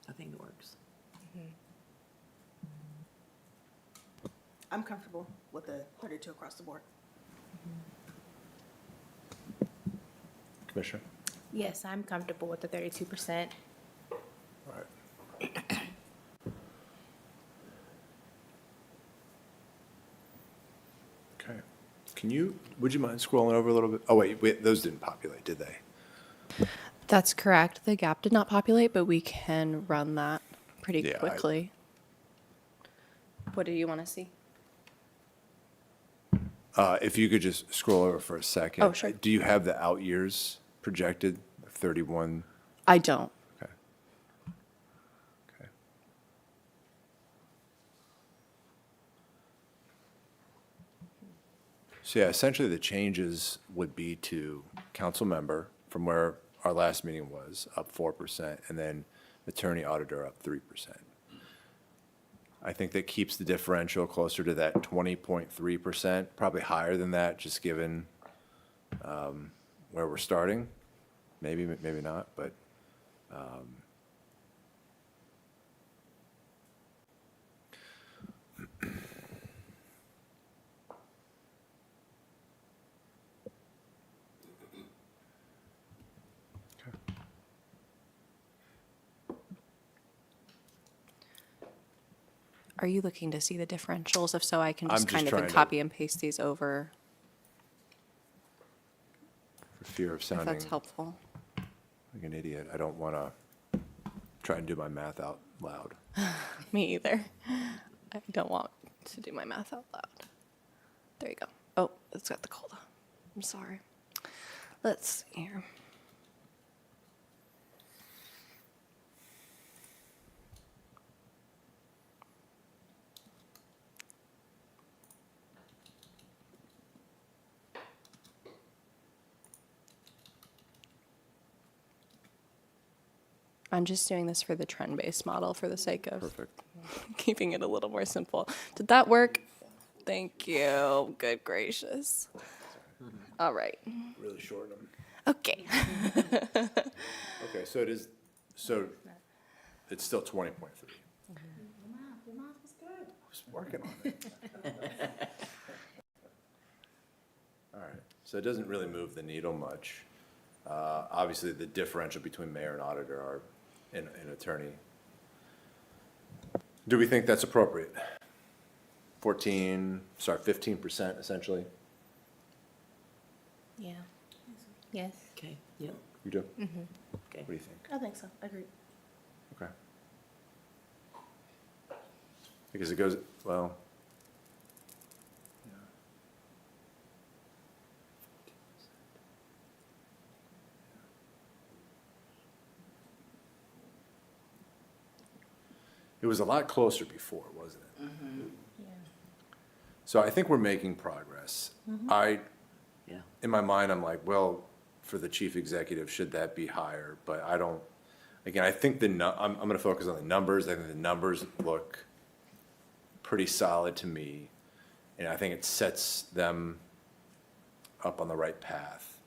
Speaker 5: I think it works.
Speaker 4: I'm comfortable with the 32 across the board.
Speaker 1: Commissioner?
Speaker 6: Yes, I'm comfortable with the 32%.
Speaker 1: All right. Okay. Would you mind scrolling over a little bit? Oh, wait, those didn't populate, did they?
Speaker 2: That's correct. The gap did not populate, but we can run that pretty
Speaker 1: Yeah,
Speaker 2: quickly. What do you want to see?
Speaker 1: If you could just scroll over for a second.
Speaker 2: Oh, sure.
Speaker 1: Do you have the out years projected, 31?
Speaker 2: I don't.
Speaker 1: Okay. Okay. So yeah, essentially the changes would be to council member from where our last meeting was, up 4%, and then attorney auditor up 3%. I think that keeps the differential closer to that 20.3%, probably higher than that, just given where we're starting. Maybe, maybe not, but
Speaker 2: Are you looking to see the differentials? If so, I can
Speaker 1: I'm
Speaker 2: just
Speaker 1: just
Speaker 2: kind of
Speaker 1: trying to-
Speaker 2: copy and paste these over
Speaker 1: for fear of
Speaker 2: if
Speaker 1: sounding
Speaker 2: that's helpful.
Speaker 1: like an idiot, I don't want to try and do my math out loud.
Speaker 2: Me either. I don't want to do my math out loud. There you go. Oh, it's got the cola. I'm sorry. Let's see here. I'm just doing this for the trend-based model for the sake of
Speaker 1: Perfect.
Speaker 2: keeping it a little more simple. Did that work? Thank you. Good gracious. All right.
Speaker 1: Really shorten them.
Speaker 2: Okay.
Speaker 1: Okay, so it is, so it's still 20.3.
Speaker 3: Your math was good.
Speaker 1: I was working on it. All right, so it doesn't really move the needle much. Obviously, the differential between mayor and auditor are in attorney. Do we think that's appropriate? 15% essentially?
Speaker 6: Yeah. Yes.
Speaker 5: Okay, yep,
Speaker 1: You do?
Speaker 5: okay.
Speaker 1: What do you think?
Speaker 4: I think so, I agree.
Speaker 1: Okay. Because it goes, well. It was a lot closer before, wasn't it? So I think we're making progress.
Speaker 5: Yeah,
Speaker 1: In my mind, I'm like, well, for the chief executive, should that be higher? But I don't, again, I think I'm gonna focus on the numbers. I think the numbers look pretty solid to me. And I think it sets them up on the right path.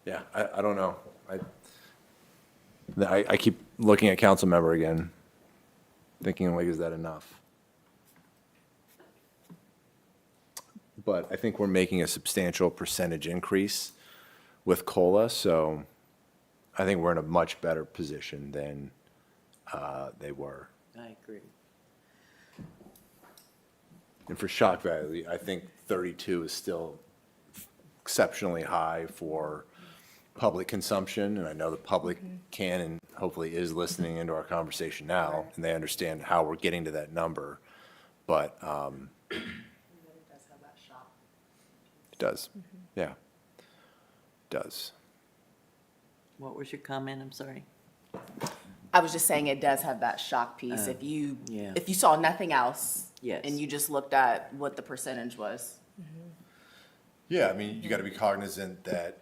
Speaker 1: Yeah, I don't know. I keep looking at council member again, thinking like, is that enough? But I think we're making a substantial percentage increase with COLA, so I think we're in a much better position than they were.
Speaker 5: I agree.
Speaker 1: And for shock value, I think 32 is still exceptionally high for public consumption, and I know the public can and hopefully is listening into our conversation now, and they understand how we're getting to that number, but it does, yeah, it does.
Speaker 5: What was your comment? I'm sorry.
Speaker 3: I was just saying it does have that shock piece.
Speaker 5: yeah.
Speaker 3: If you saw nothing else.
Speaker 5: Yes.
Speaker 3: And you just looked at what the percentage was.
Speaker 1: Yeah, I mean, you got to be cognizant that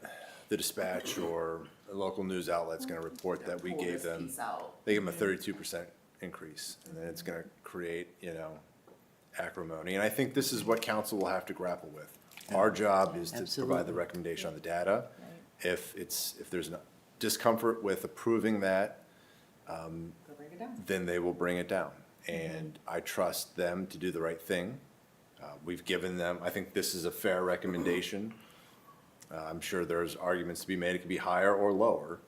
Speaker 1: the Dispatch or a local news outlet's going to report that we
Speaker 3: Pull
Speaker 1: gave
Speaker 3: this
Speaker 1: them,
Speaker 3: piece out.
Speaker 1: they gave them a 32% increase, and then it's going to create, acrimony. And I think this is what council will have to grapple with. Our job is to provide the
Speaker 5: Absolutely.
Speaker 1: recommendation on the data. If there's no discomfort with approving that, then they will bring it down. And I trust them to do the right thing. We've given them, I think this is a fair recommendation. I'm sure there's arguments to be made, it could be higher or lower,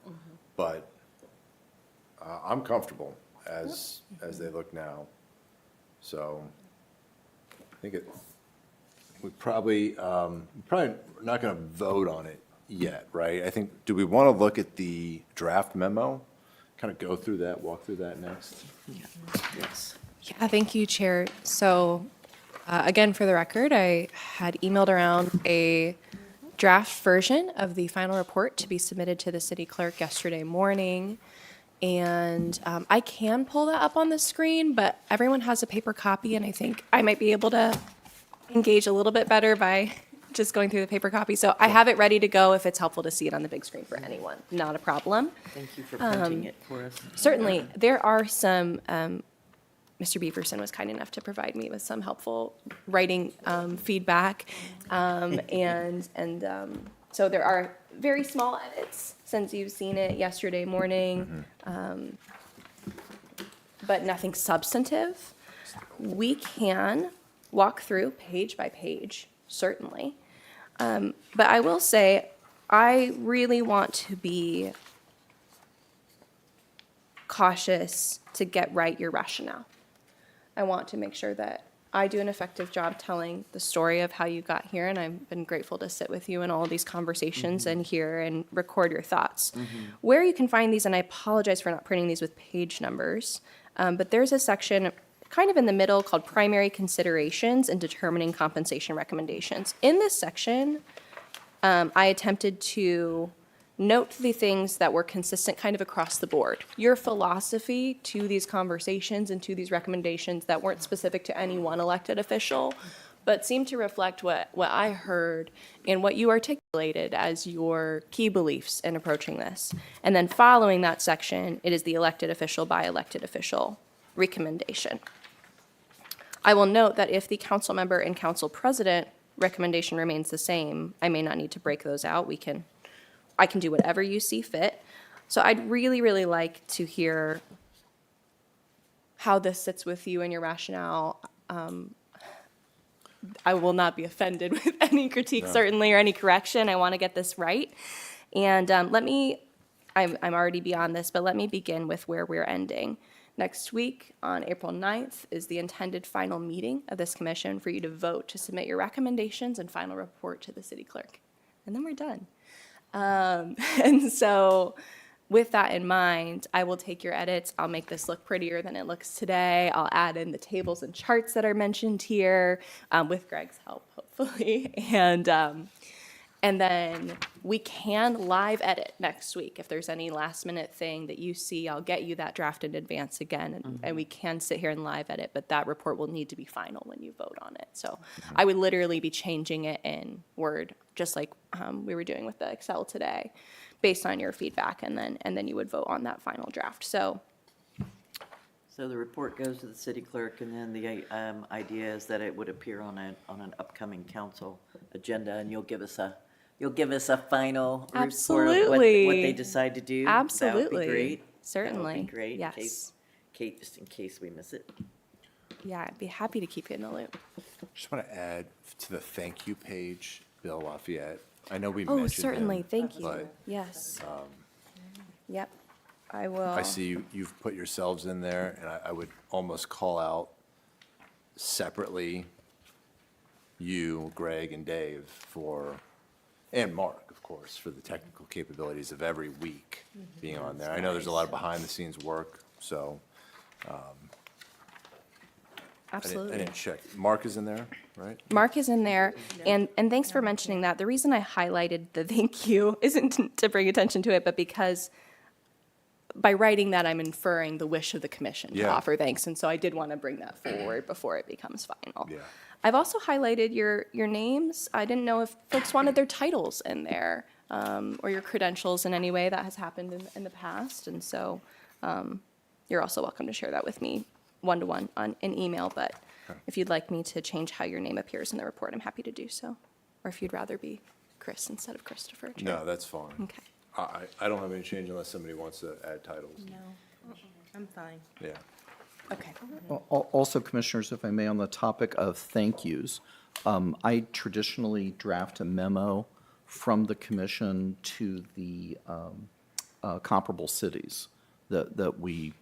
Speaker 1: but I'm comfortable as they look now. So I think we probably not going to vote on it yet, right? I think, do we want to look at the draft memo? Kind of go through that, walk through that next?
Speaker 5: Yes.
Speaker 2: Yeah, thank you, Chair. So, again, for the record, I had emailed around a draft version of the final report to be submitted to the city clerk yesterday morning. And I can pull that up on the screen, but everyone has a paper copy, and I think I might be able to engage a little bit better by just going through the paper copy. So I have it ready to go if it's helpful to see it on the big screen for anyone. Not a problem.
Speaker 5: Thank you for printing it for us.
Speaker 2: Certainly, there are some, Mr. Beaverson was kind enough to provide me with some helpful writing feedback. So there are very small edits since you've seen it yesterday morning, but nothing substantive. We can walk through page by page, certainly. But I will say, I really want to be cautious to get right your rationale. I want to make sure that I do an effective job telling the story of how you got here, and I've been grateful to sit with you in all of these conversations and hear and record your thoughts. Where you can find these, and I apologize for not printing these with page numbers, but there's a section kind of in the middle called Primary Considerations in Determining Compensation Recommendations. In this section, I attempted to note the things that were consistent kind of across the board. Your philosophy to these conversations and to these recommendations that weren't specific to any one elected official, but seemed to reflect what I heard and what you articulated as your key beliefs in approaching this. And then following that section, it is the elected official by elected official recommendation. I will note that if the council member and council president recommendation remains the same, I may not need to break those out. I can do whatever you see fit. So I'd really, really like to hear how this sits with you and your rationale. I will not be offended with any critique, certainly, or any correction. I want to get this right. And I'm already beyond this, but let me begin with where we're ending. Next week, on April 9th, is the intended final meeting of this commission for you to vote to submit your recommendations and final report to the city clerk. And then we're done. And so with that in mind, I will take your edits. I'll make this look prettier than it looks today. I'll add in the tables and charts that are mentioned here, with Greg's help, hopefully. And then we can live edit next week. If there's any last minute thing that you see, I'll get you that draft in advance again, and we can sit here and live edit, but that report will need to be final when you vote on it. So I would literally be changing it in Word, just like we were doing with the Excel today, based on your feedback, and then you would vote on that final draft. So
Speaker 5: So the report goes to the city clerk, and then the idea is that it would appear on an upcoming council agenda, and you'll give us a final report of what
Speaker 2: Absolutely.
Speaker 5: they decide to do.
Speaker 2: Absolutely.
Speaker 5: That would be great.
Speaker 2: Certainly.
Speaker 5: That would be great.
Speaker 2: Yes.
Speaker 5: Just in case we miss it.
Speaker 2: yeah, I'd be happy to keep you in the loop.
Speaker 1: Just want to add to the thank you page, Bill Lafayette. I know we mentioned
Speaker 2: Oh,
Speaker 1: him,
Speaker 2: certainly, thank you.
Speaker 1: but
Speaker 2: Yes. Yep, I will.
Speaker 1: I see you've put yourselves in there, and I would almost call out separately you, Greg, and Dave and Mark, of course, for the technical capabilities of every week being on there. I know there's a lot of behind-the-scenes work, so I
Speaker 2: Absolutely.
Speaker 1: didn't check. Mark is in there, right?
Speaker 2: Mark is in there, and thanks for mentioning that. The reason I highlighted the thank you isn't to bring attention to it, but because by writing that, I'm inferring the wish of the commission to
Speaker 1: Yeah.
Speaker 2: offer thanks, and so I did want to bring that forward before it becomes final.
Speaker 1: Yeah.
Speaker 2: I've also highlighted your names. I didn't know if folks wanted their titles in there, or your credentials in any way. That has happened in the past, and so you're also welcome to share that with me one-to-one on an email, but if you'd like me to change how your name appears in the report, I'm happy to do so. Or if you'd rather be Chris instead of Christopher. Chair.
Speaker 1: No, that's fine.
Speaker 2: Okay.
Speaker 1: I don't have any change unless somebody wants to add titles.
Speaker 6: No, I'm fine.
Speaker 1: Yeah.
Speaker 2: Okay.
Speaker 7: Also, Commissioners, if I may, on the topic of thank yous, I traditionally draft a memo from the commission to the comparable cities that we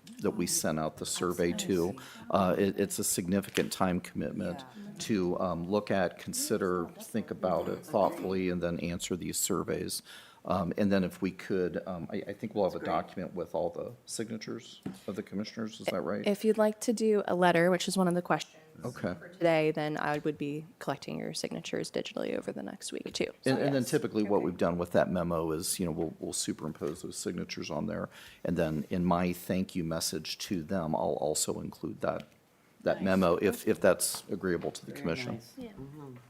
Speaker 7: sent out the survey to. It's a significant time commitment to look at, consider, think about it thoughtfully, and then answer these surveys. And then if we could, I think we'll have a document with all the signatures of the commissioners, is that right?
Speaker 2: If you'd like to do a letter, which is one of the questions
Speaker 7: Okay.
Speaker 2: for today, then I would be collecting your signatures digitally over the next week too.
Speaker 7: And then typically what we've done with that memo is, we'll superimpose those signatures on there. And then in my thank you message to them, I'll also include that memo if that's agreeable to the commission.
Speaker 5: nice.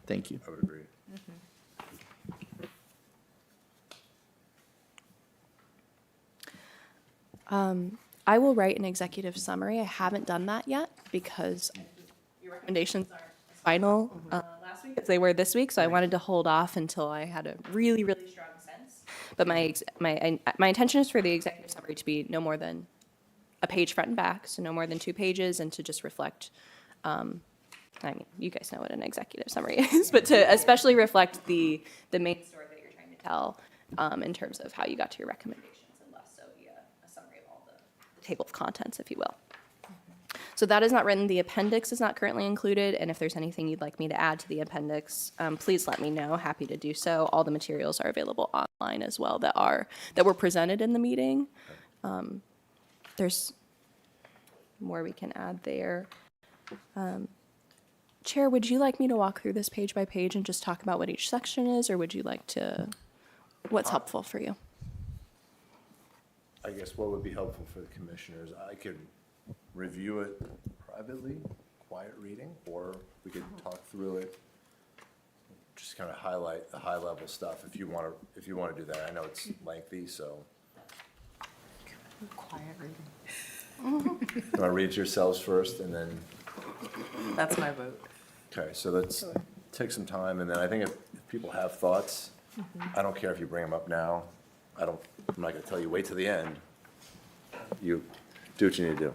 Speaker 7: Thank you.
Speaker 1: I would agree.
Speaker 2: I will write an executive summary. I haven't done that yet because your recommendations aren't final last week as they were this week, so I wanted to hold off until I had a really, really strong sense. But my intention is for the executive summary to be no more than a page front and back, so no more than 2 pages, and to just reflect, I mean, you guys know what an executive summary is, but to especially reflect the main story that you're trying to tell in terms of how you got to your recommendations, and less so be a summary of all the table of contents, if you will. So that is not written. The appendix is not currently included, and if there's anything you'd like me to add to the appendix, please let me know. Happy to do so. All the materials are available online as well that were presented in the meeting. There's more we can add there. Chair, would you like me to walk through this page by page and just talk about what each section is, or would you like to, what's helpful for you?
Speaker 1: I guess what would be helpful for the commissioners, I could review it privately, quiet reading, or we could talk through it, just kind of highlight the high-level stuff if you want to do that. I know it's lengthy, so.
Speaker 3: Quiet reading.
Speaker 1: You want to read it yourselves first, and then,
Speaker 3: That's my vote.
Speaker 1: okay, so let's take some time, and then I think if people have thoughts, I don't care if you bring them up now. I'm not going to tell you, wait till the end. You do what you need to do.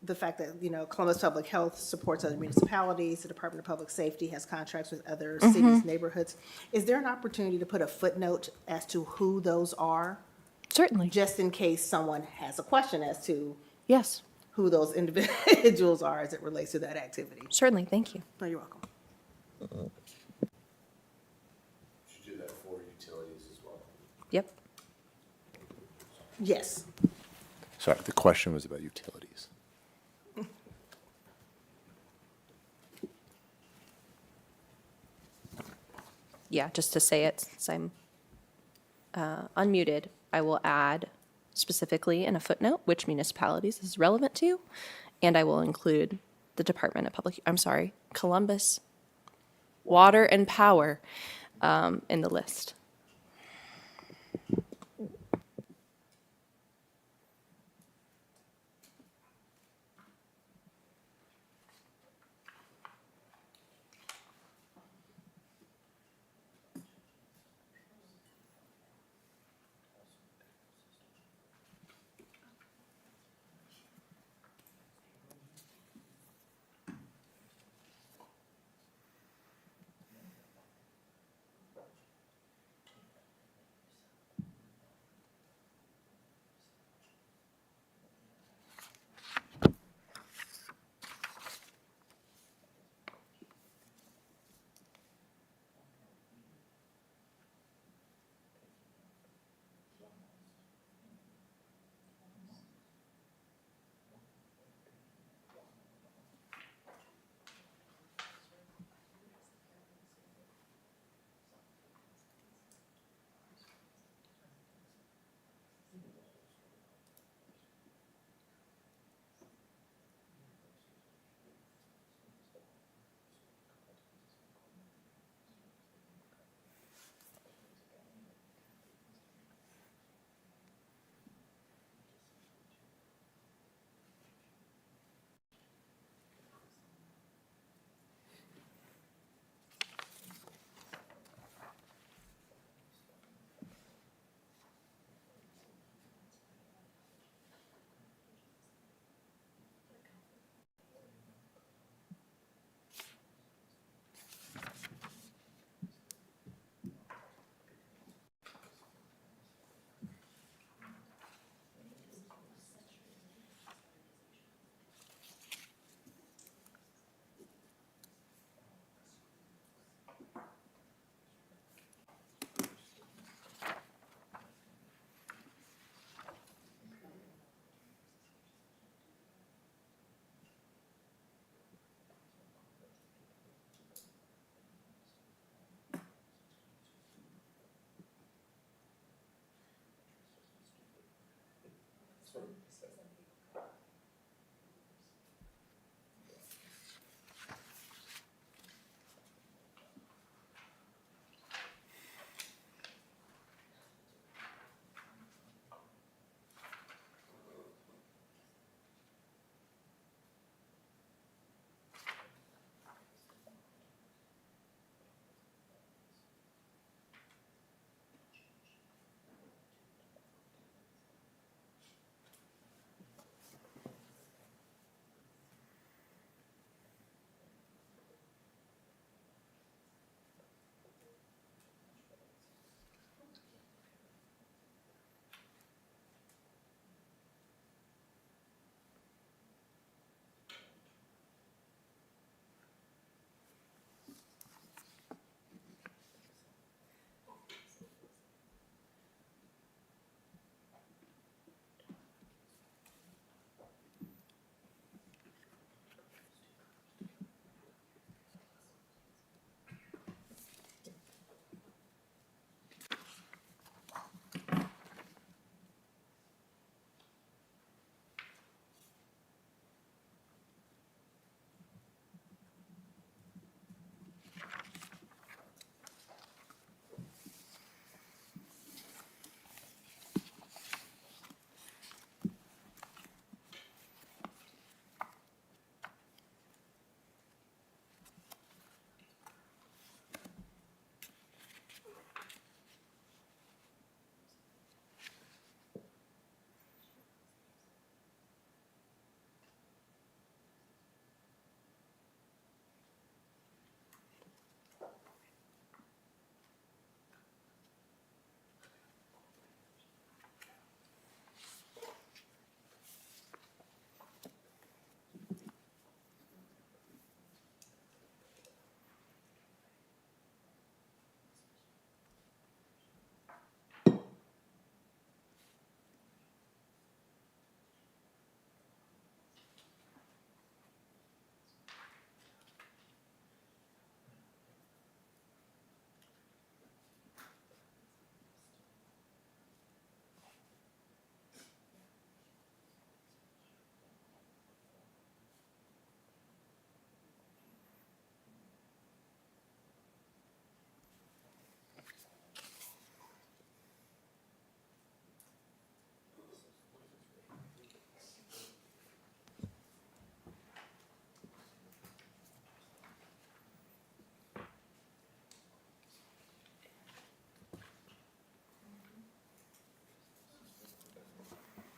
Speaker 4: the fact that, you know, Columbus Public Health supports other municipalities, the Department of Public Safety has contracts with other cities, neighborhoods. Is there an opportunity to put a footnote as to who those are?
Speaker 2: Certainly.
Speaker 4: Just in case someone has a question as to
Speaker 2: Yes,
Speaker 4: who those individuals are as it relates to that activity?
Speaker 2: certainly. Thank you.
Speaker 4: No, you're welcome.
Speaker 1: Should do that for utilities as well.
Speaker 2: Yep.
Speaker 4: Yes.
Speaker 1: Sorry, the question was about utilities.
Speaker 2: Yeah, just to say it, since I'm unmuted, I will add specifically in a footnote which municipalities this is relevant to, and I will include the Department of Columbus Water and Power in the list.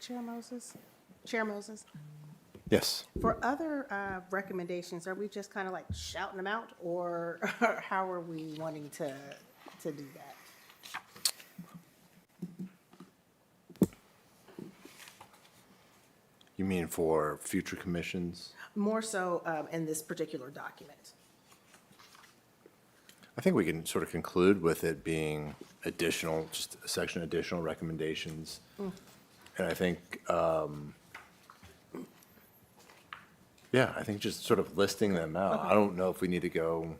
Speaker 4: Chair Moses? Chair Moses?
Speaker 1: Yes.
Speaker 4: For other recommendations, are we just kind of like shouting them out, or how are we wanting to do that?
Speaker 1: You mean for future commissions?
Speaker 4: More so in this particular document.
Speaker 1: I think we can sort of conclude with it being additional, just a section additional recommendations. And I think, yeah, I think just sort of listing them out. I don't know if we need to go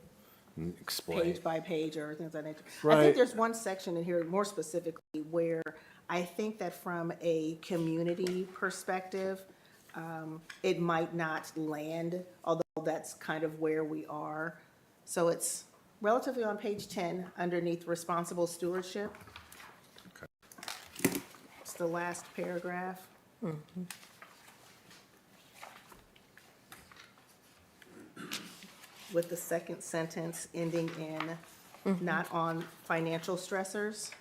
Speaker 1: and explain.
Speaker 4: Page by page or things of that nature. I
Speaker 1: Right.
Speaker 4: think there's one section in here more specifically where I think that from a community perspective, it might not land, although that's kind of where we are. So it's relatively on page 10, underneath responsible stewardship. It's the last paragraph. With the second sentence ending in, not on financial stressors.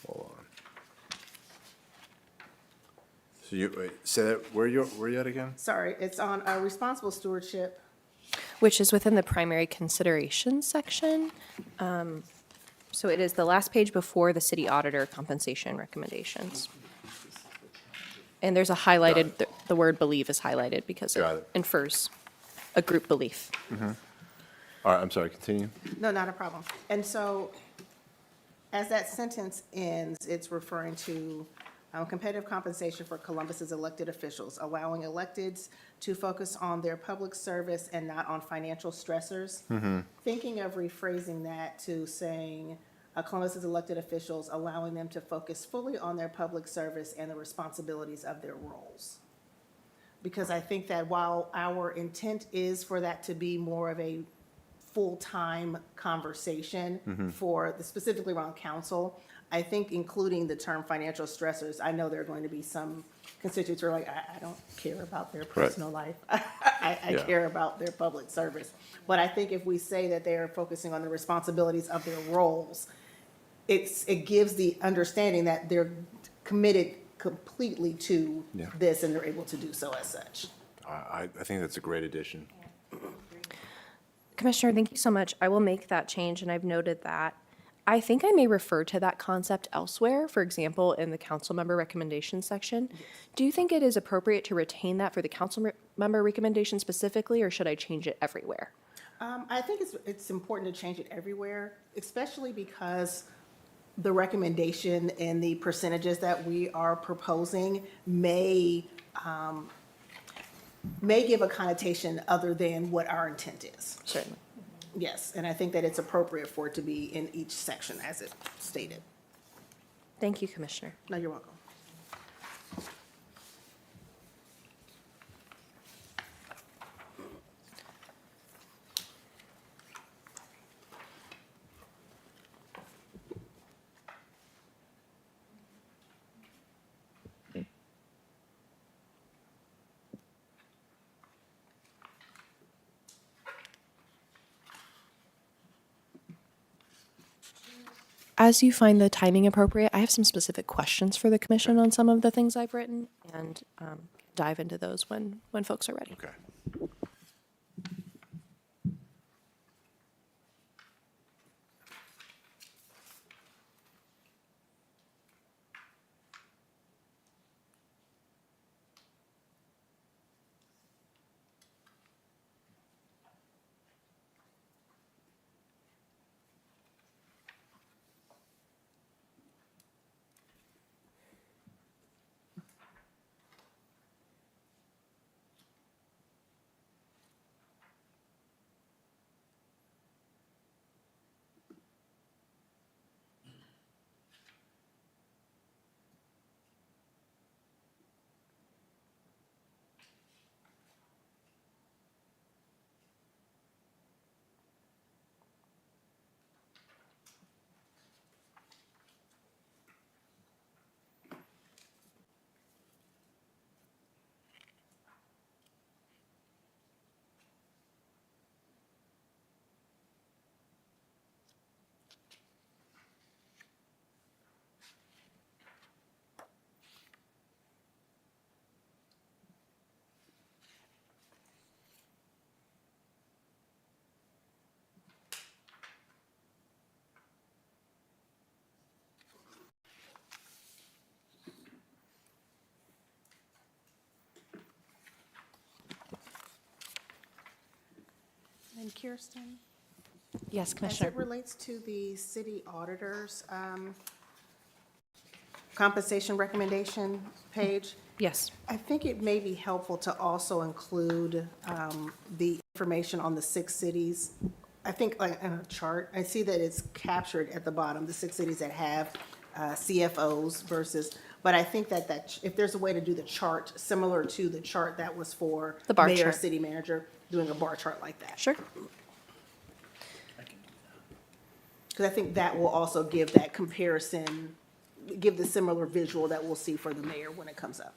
Speaker 1: Hold on. So you, wait, say that, where you at again?
Speaker 4: Sorry, it's on responsible stewardship.
Speaker 2: Which is within the primary considerations section. So it is the last page before the city auditor compensation recommendations. And there's a highlighted, the word believe is highlighted because
Speaker 1: Got
Speaker 2: it
Speaker 1: it.
Speaker 2: infers a group belief.
Speaker 1: All right, I'm sorry, continue.
Speaker 4: No, not a problem. And so, as that sentence ends, it's referring to competitive compensation for Columbus's elected officials, allowing electeds to focus on their public service and not on financial stressors. Thinking of rephrasing that to saying Columbus's elected officials, allowing them to focus fully on their public service and the responsibilities of their roles. Because I think that while our intent is for that to be more of a full-time conversation for specifically around council, I think including the term financial stressors, I know there are going to be some constituents who are like, I don't care about their personal life. I
Speaker 1: Yeah.
Speaker 4: care about their public service. But I think if we say that they are focusing on the responsibilities of their roles, it gives the understanding that they're committed completely to
Speaker 1: Yeah.
Speaker 4: this and they're able to do so as such.
Speaker 1: I think that's a great addition.
Speaker 2: Commissioner, thank you so much. I will make that change, and I've noted that. I think I may refer to that concept elsewhere, for example, in the council member recommendation section. Do you think it is appropriate to retain that for the council member recommendation specifically, or should I change it everywhere?
Speaker 4: I think it's important to change it everywhere, especially because the recommendation and the percentages that we are proposing may give a connotation other than what our intent is.
Speaker 2: Certainly.
Speaker 4: Yes, and I think that it's appropriate for it to be in each section as it stated.
Speaker 2: Thank you, Commissioner.
Speaker 4: No, you're welcome.
Speaker 2: As you find the timing appropriate, I have some specific questions for the commission on some of the things I've written, and dive into those when folks are ready.
Speaker 1: Okay.
Speaker 4: Kirsten,
Speaker 2: Yes,
Speaker 4: as
Speaker 2: Commissioner.
Speaker 4: it relates to the city auditor's compensation recommendation page,
Speaker 2: Yes.
Speaker 4: I think it may be helpful to also include the information on the 6 cities. I think like in a chart, I see that it's captured at the bottom, the 6 cities that have CFOs versus, but I think that if there's a way to do the chart similar to the chart that was for
Speaker 2: The bar
Speaker 4: mayor,
Speaker 2: chart.
Speaker 4: city manager, doing a bar chart like that.
Speaker 2: Sure.
Speaker 4: Because I think that will also give that comparison, give the similar visual that we'll see for the mayor when it comes up.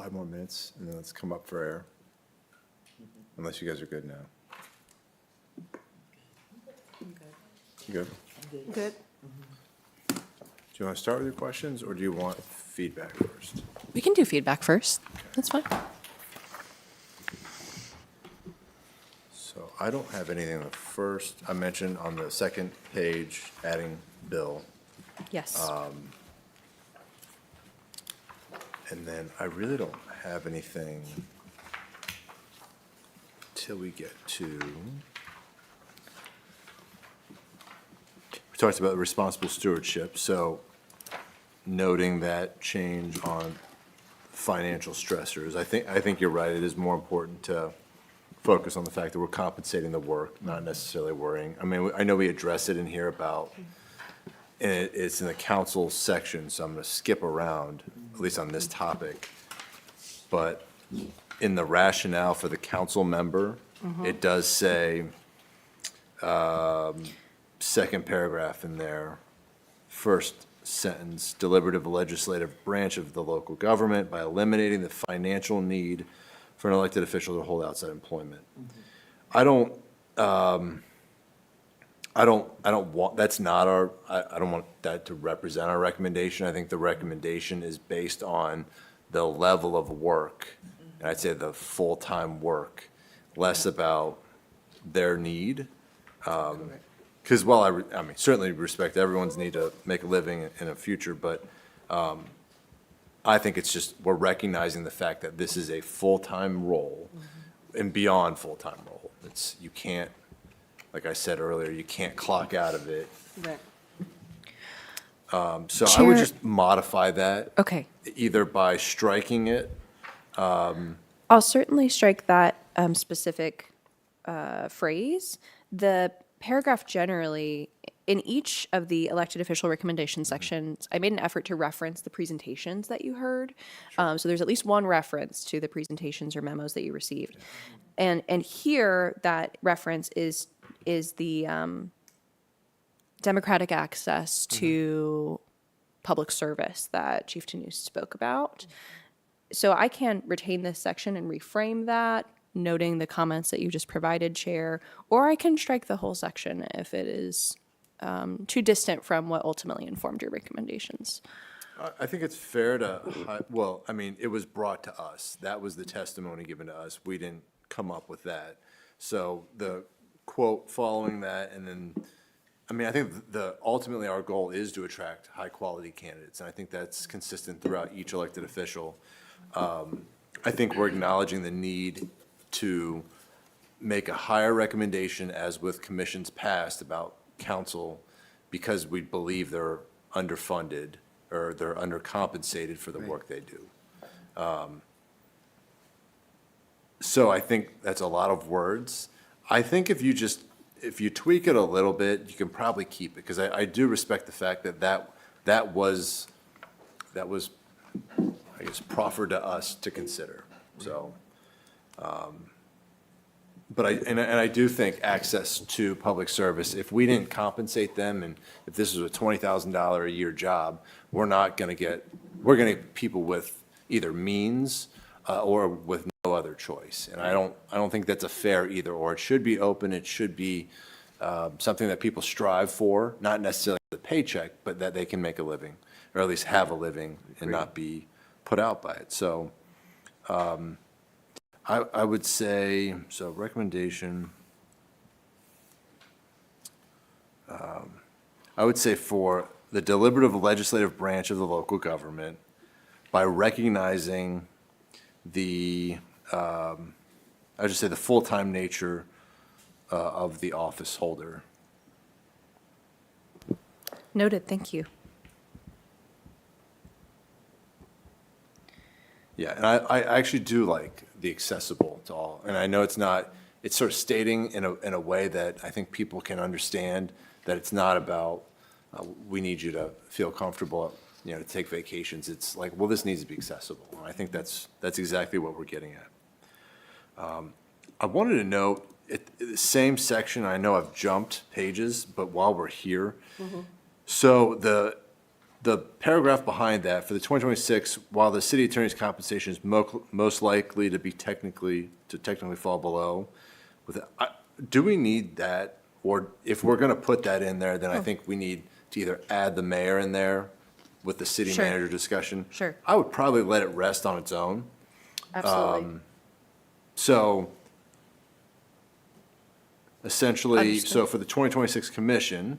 Speaker 1: 5 more minutes, and then let's come up for air. Unless you guys are good now. You good?
Speaker 4: Good.
Speaker 1: Do you want to start with your questions, or do you want feedback first?
Speaker 2: We can do feedback first. That's fine.
Speaker 1: So I don't have anything on the first. I mentioned on the second page, adding Bill.
Speaker 2: Yes.
Speaker 1: And then I really don't have anything till we get to. We talked about responsible stewardship, so noting that change on financial stressors. I think you're right. It is more important to focus on the fact that we're compensating the work, not necessarily worrying. I mean, I know we address it in here about, and it's in the council section, so I'm going to skip around, at least on this topic. But in the rationale for the council member, it does say, second paragraph in there, first sentence, deliberative legislative branch of the local government by eliminating the financial need for an elected official to hold outside employment. I don't want, that's not our, I don't want that to represent our recommendation. I think the recommendation is based on the level of work, and I'd say the full-time work, less about their need. Because while I mean, certainly respect everyone's need to make a living in a future, but I think it's just, we're recognizing the fact that this is a full-time role and beyond full-time role. It's, you can't, like I said earlier, you can't clock out of it. So I would
Speaker 2: Chair-
Speaker 1: just modify that.
Speaker 2: Okay.
Speaker 1: Either by striking it.
Speaker 2: I'll certainly strike that specific phrase. The paragraph generally, in each of the elected official recommendation sections, I made an effort to reference the presentations that you heard. So there's at least one reference to the presentations or memos that you received. And here, that reference is the democratic access to public service that Chief Tanous spoke about. So I can retain this section and reframe that, noting the comments that you just provided, Chair, or I can strike the whole section if it is too distant from what ultimately informed your recommendations.
Speaker 1: I think it's fair to, well, I mean, it was brought to us. That was the testimony given to us. We didn't come up with that. So the quote following that, and then, I mean, I think ultimately our goal is to attract high-quality candidates, and I think that's consistent throughout each elected official. I think we're acknowledging the need to make a higher recommendation, as with commissions past, about council, because we believe they're underfunded or they're undercompensated for the work they do. So I think that's a lot of words. I think if you tweak it a little bit, you can probably keep it, because I do respect the fact that was, I guess, proffered to us to consider, so. But I do think access to public service, if we didn't compensate them, and if this was a $20,000 a year job, we're gonna get people with either means, or with no other choice. And I don't think that's a fair either or. It should be open, it should be, something that people strive for, not necessarily the paycheck, but that they can make a living, or at least have a living and not be put out by it. So, I would say, so recommendation, I would say for the deliberative legislative branch of the local government, by recognizing the, I would just say the full-time nature of the office holder.
Speaker 2: Noted, thank you.
Speaker 1: Yeah, and I actually do like the accessible to all, and I know it's not, it's sort of stating in a way that I think people can understand that it's not about, we need you to feel comfortable, to take vacations. It's like, well, this needs to be accessible, and I think that's exactly what we're getting at. I wanted to note, the same section, I know I've jumped pages, but while we're here, so the paragraph behind that, for the 2026, while the city attorney's compensation is most likely to technically fall below, do we need that? Or if we're going to put that in there, then I think we need to either add the mayor in there with the city
Speaker 2: Sure.
Speaker 1: manager discussion.
Speaker 2: Sure.
Speaker 1: I would probably let it rest on its own.
Speaker 2: Absolutely.
Speaker 1: So essentially,
Speaker 2: Understood.
Speaker 1: so for the 2026 commission,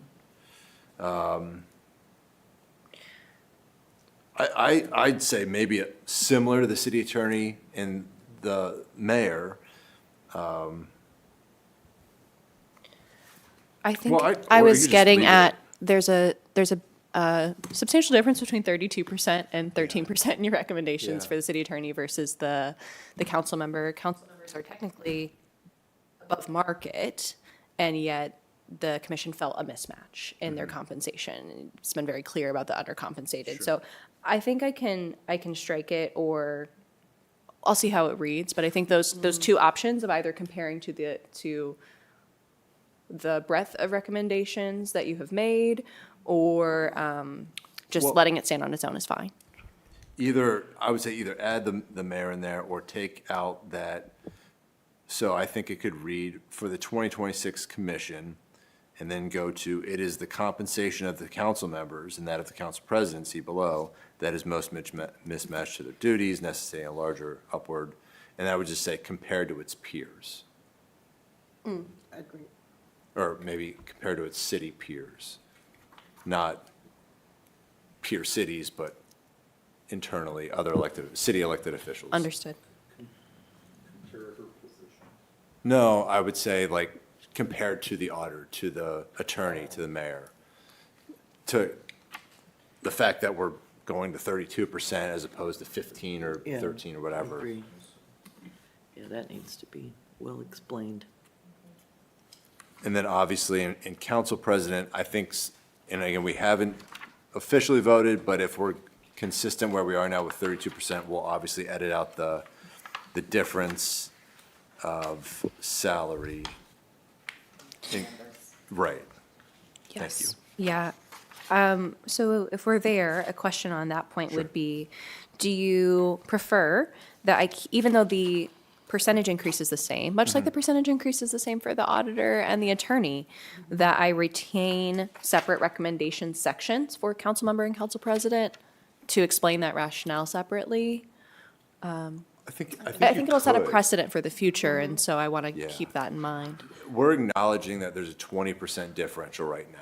Speaker 1: I'd say maybe similar to the city attorney and the mayor.
Speaker 2: I think
Speaker 1: Well,
Speaker 2: I
Speaker 1: or you
Speaker 2: was
Speaker 1: could just
Speaker 2: getting
Speaker 1: leave it.
Speaker 2: at, there's a substantial difference between 32% and 13% in your recommendations
Speaker 1: Yeah.
Speaker 2: for the city attorney versus the council member. Council members are technically above market, and yet the commission felt a mismatch in their compensation. It's been very clear about the undercompensated. So I think I can strike it, or I'll see how it reads, but I think those two options of either comparing to the breadth of recommendations that you have made, or just
Speaker 1: Well-
Speaker 2: letting it stand on its own is fine.
Speaker 1: I would say either add the mayor in there or take out that, so I think it could read for the 2026 commission, and then go to, it is the compensation of the council members and that of the council presidency below that is most mismatched to their duties, necessitating a larger upward, and I would just say compared to its peers.
Speaker 4: Agreed.
Speaker 1: Or maybe compared to its city peers, not peer cities, but internally, other city elected officials.
Speaker 2: Understood.
Speaker 1: No, I would say like compared to the auditor, to the attorney, to the mayor, to the fact that we're going to 32% as opposed to 15 or
Speaker 5: Yeah,
Speaker 1: 13 or whatever.
Speaker 5: Agree. Yeah, that needs to be well explained.
Speaker 1: And then obviously in council president, I think, and again, we haven't officially voted, but if we're consistent where we are now with 32%, we'll obviously edit out the difference of salary. Right. Thank you.
Speaker 2: Yeah. So if we're there, a question on that point would be, do you prefer that even though the percentage increase is the same, much like the percentage increase is the same for the auditor and the attorney, that I retain separate recommendation sections for council member and council president to explain that rationale separately?
Speaker 1: I think
Speaker 2: I think
Speaker 1: you
Speaker 2: it'll set a
Speaker 1: could.
Speaker 2: precedent for the future, and so I want to
Speaker 1: Yeah.
Speaker 2: keep that in mind.
Speaker 1: We're acknowledging that there's a 20% differential right now.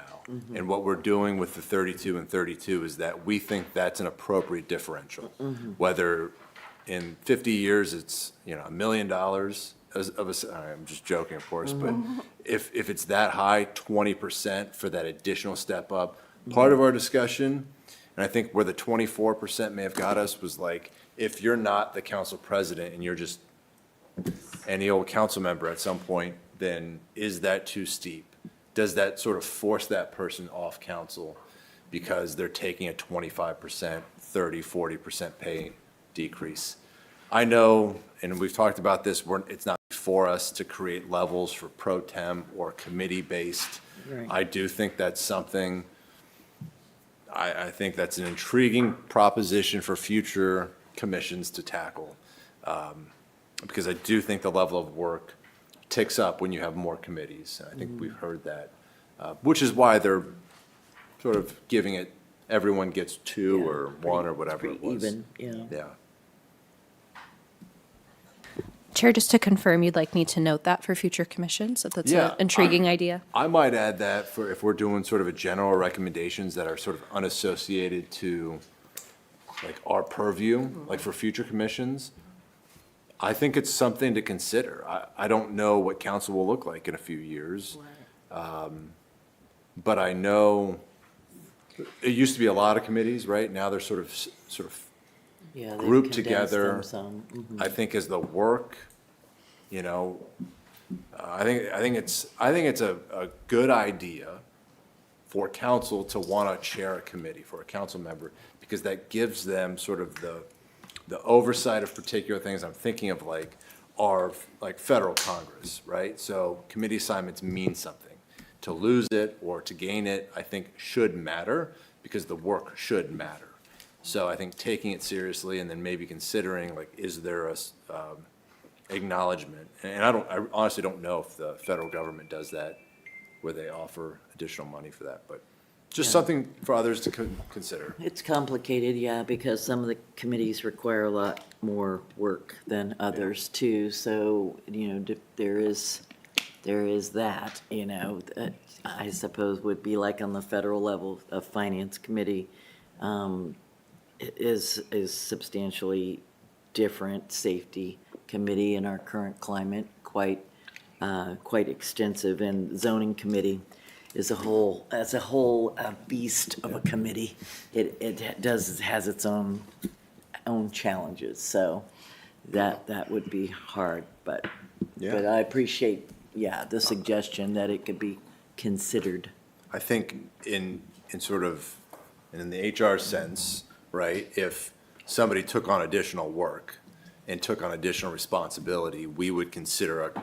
Speaker 1: And what we're doing with the 32 and 32 is that we think that's an appropriate differential. Whether in 50 years, it's, $1 million I'm just joking, of course, but if it's that high, 20% for that additional step up, part of our discussion, and I think where the 24% may have got us was like, if you're not the council president and you're just any old council member at some point, then is that too steep? Does that sort of force that person off council because they're taking a 25%, 30, 40% pay decrease? I know, and we've talked about this, it's not for us to create levels for pro tem or committee-based.
Speaker 5: Right.
Speaker 1: I do think that's something, I think that's an intriguing proposition for future commissions to tackle. Because I do think the level of work ticks up when you have more committees. And I think we've heard that, which is why they're sort of giving it, everyone gets two
Speaker 5: Yeah,
Speaker 1: or one or whatever
Speaker 5: Pretty
Speaker 1: it was.
Speaker 5: even, yeah.
Speaker 1: Yeah.
Speaker 2: Chair, just to confirm, you'd like me to note that for future commissions, that that's
Speaker 1: Yeah,
Speaker 2: an intriguing idea?
Speaker 1: I might add that for if we're doing sort of a general recommendations that are sort of unassociated to like our purview, like for future commissions, I think it's something to consider. I don't know what council will look like in a few years. But I know, it used to be a lot of committees, right? Now they're sort of
Speaker 5: Yeah, they've
Speaker 1: grouped
Speaker 5: condensed
Speaker 1: together.
Speaker 5: them some. Mhm.
Speaker 1: I think as the work, I think it's a good idea for council to want to chair a committee for a council member, because that gives them sort of the oversight of particular things. I'm thinking of like our, like federal Congress, right? So committee assignments mean something to lose it or to gain it, I think should matter, because the work should matter. So I think taking it seriously and then maybe considering, like, is there a acknowledgement? And I honestly don't know if the federal government does that, where they offer additional money for that, but just something for others to consider.
Speaker 5: It's complicated, yeah, because some of the committees require a lot more work than others too. So, there is that, that I suppose would be like on the federal level, a finance committee is substantially different. Safety committee in our current climate, quite extensive, and zoning committee is as a whole beast of a committee. It has its own challenges, so that would be hard, but I appreciate, the suggestion that it could be considered.
Speaker 1: I think in the HR sense, right, if somebody took on additional work and took on additional responsibility, we would consider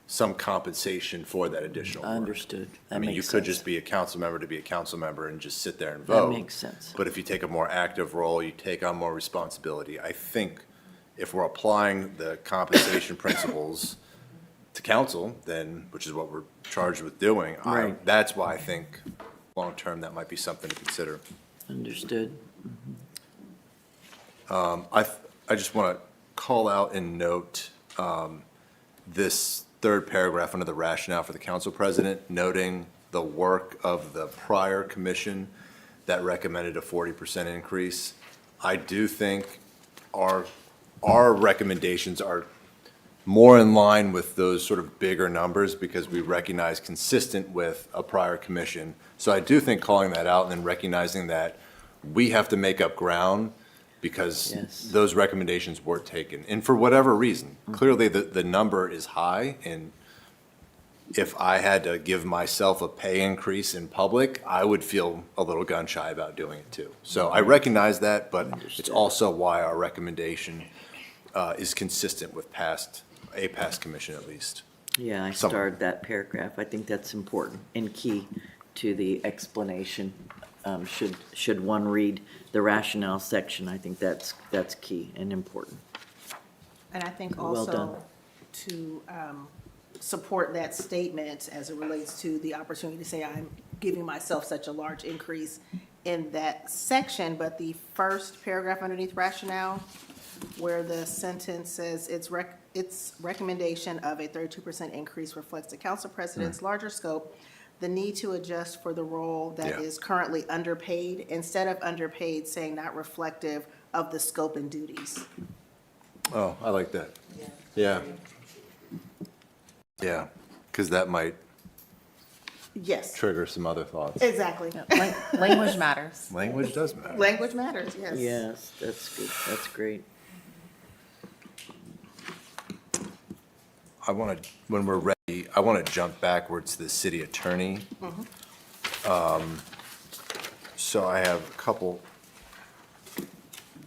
Speaker 1: some compensation for that additional work.
Speaker 5: Understood.
Speaker 1: I
Speaker 5: That
Speaker 1: mean, you
Speaker 5: makes
Speaker 1: could
Speaker 5: sense.
Speaker 1: just be a council member to be a council member and just sit there and
Speaker 5: That
Speaker 1: vote.
Speaker 5: makes sense.
Speaker 1: But if you take a more active role, you take on more responsibility. I think if we're applying the compensation principles to council, then, which is what we're charged with doing,
Speaker 5: Right.
Speaker 1: that's why I think long-term that might be something to consider.
Speaker 5: Understood.
Speaker 1: I just want to call out and note this third paragraph under the rationale for the council president, noting the work of the prior commission that recommended a 40% increase. I do think our recommendations are more in line with those sort of bigger numbers because we recognize consistent with a prior commission. So I do think calling that out and then recognizing that we have to make up ground because
Speaker 5: Yes.
Speaker 1: those recommendations were taken. And for whatever reason, clearly the number is high, and if I had to give myself a pay increase in public, I would feel a little gun shy about doing it too. So I recognize that, but it's also why our recommendation is consistent with a past commission at least.
Speaker 5: Yeah, I
Speaker 1: Some-
Speaker 5: starred that paragraph. I think that's important and key to the explanation. Should one read the rationale section, I think that's key and important.
Speaker 4: And I think
Speaker 5: Well done.
Speaker 4: also to support that statement as it relates to the opportunity to say I'm giving myself such a large increase in that section, but the first paragraph underneath rationale, where the sentence says its recommendation of a 32% increase reflects the council president's larger scope, the need to adjust for the role that
Speaker 1: Yeah.
Speaker 4: is currently underpaid, instead of underpaid, saying not reflective of the scope and duties.
Speaker 1: Oh, I like that. Yeah. Yeah, because that might
Speaker 4: Yes,
Speaker 1: trigger some other thoughts.
Speaker 4: exactly.
Speaker 3: Language matters.
Speaker 1: Language does matter.
Speaker 4: Language matters, yes.
Speaker 5: Yes, that's good. That's great.
Speaker 1: When we're ready, I want to jump backwards to the city attorney. So I have a couple.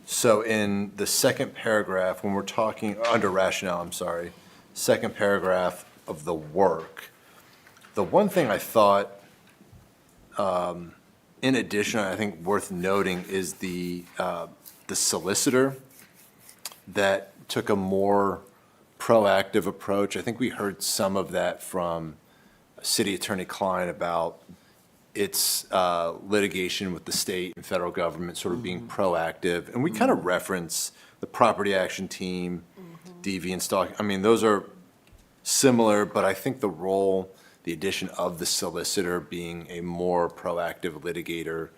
Speaker 1: So in the second paragraph, when we're talking, under rationale, I'm sorry, second paragraph of the work, the one thing I thought, in addition, I think worth noting is the solicitor that took a more proactive approach. I think we heard some of that from City Attorney Klein about its litigation with the state and federal government sort of being proactive. And we kind of reference the property action team, deviant stalking. I mean, those are similar, but I think the role, the addition of the solicitor being a more proactive litigator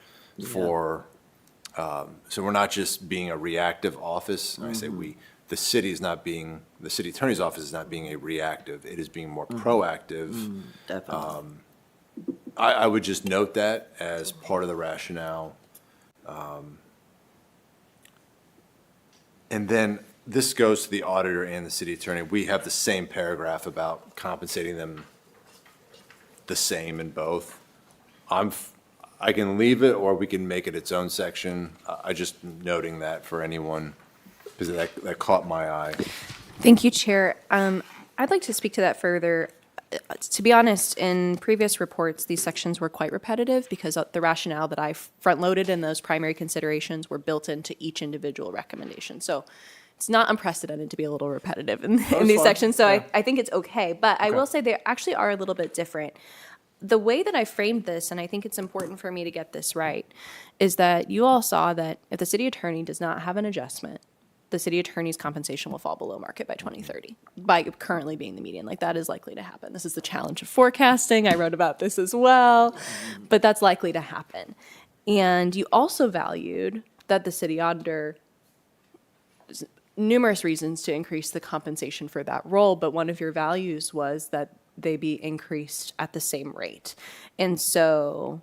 Speaker 1: for, so we're not just being a reactive office. I say we, the city attorney's office is not being a reactive, it is being more proactive.
Speaker 5: Definitely.
Speaker 1: I would just note that as part of the rationale. And then this goes to the auditor and the city attorney. We have the same paragraph about compensating them the same in both. I can leave it, or we can make it its own section. I just noting that for anyone, because that caught my eye.
Speaker 2: Thank you, Chair. I'd like to speak to that further. to be honest, in previous reports, these sections were quite repetitive because the rationale that I front-loaded in those primary considerations were built into each individual recommendation. So it's not unprecedented to be a little repetitive in these
Speaker 1: fine.
Speaker 2: sections, so
Speaker 1: Yeah.
Speaker 2: I think it's okay. But I will
Speaker 1: Okay.
Speaker 2: say they actually are a little bit different. The way that I framed this, and I think it's important for me to get this right, is that you all saw that if the city attorney does not have an adjustment, the city attorney's compensation will fall below market by 2030, by currently being the median. Like, that is likely to happen. This is the challenge of forecasting. I wrote about this as well, but that's likely to happen. And you also valued that the city auditor, numerous reasons to increase the compensation for that role, but one of your values was that they be increased at the same rate. And so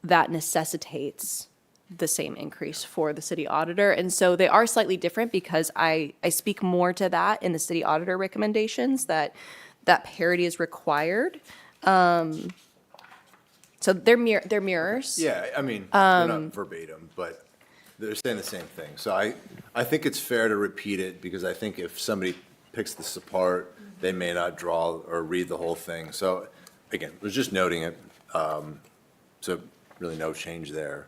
Speaker 2: that necessitates the same increase for the city auditor. And so they are slightly different because I speak more to that in the city auditor recommendations, that parity is required. So they're mirrors.
Speaker 1: Yeah, I mean, they're not verbatim, but they're saying the same thing. So I think it's fair to repeat it, because I think if somebody picks this apart, they may not draw or read the whole thing. So again, was just noting it. So really no change there.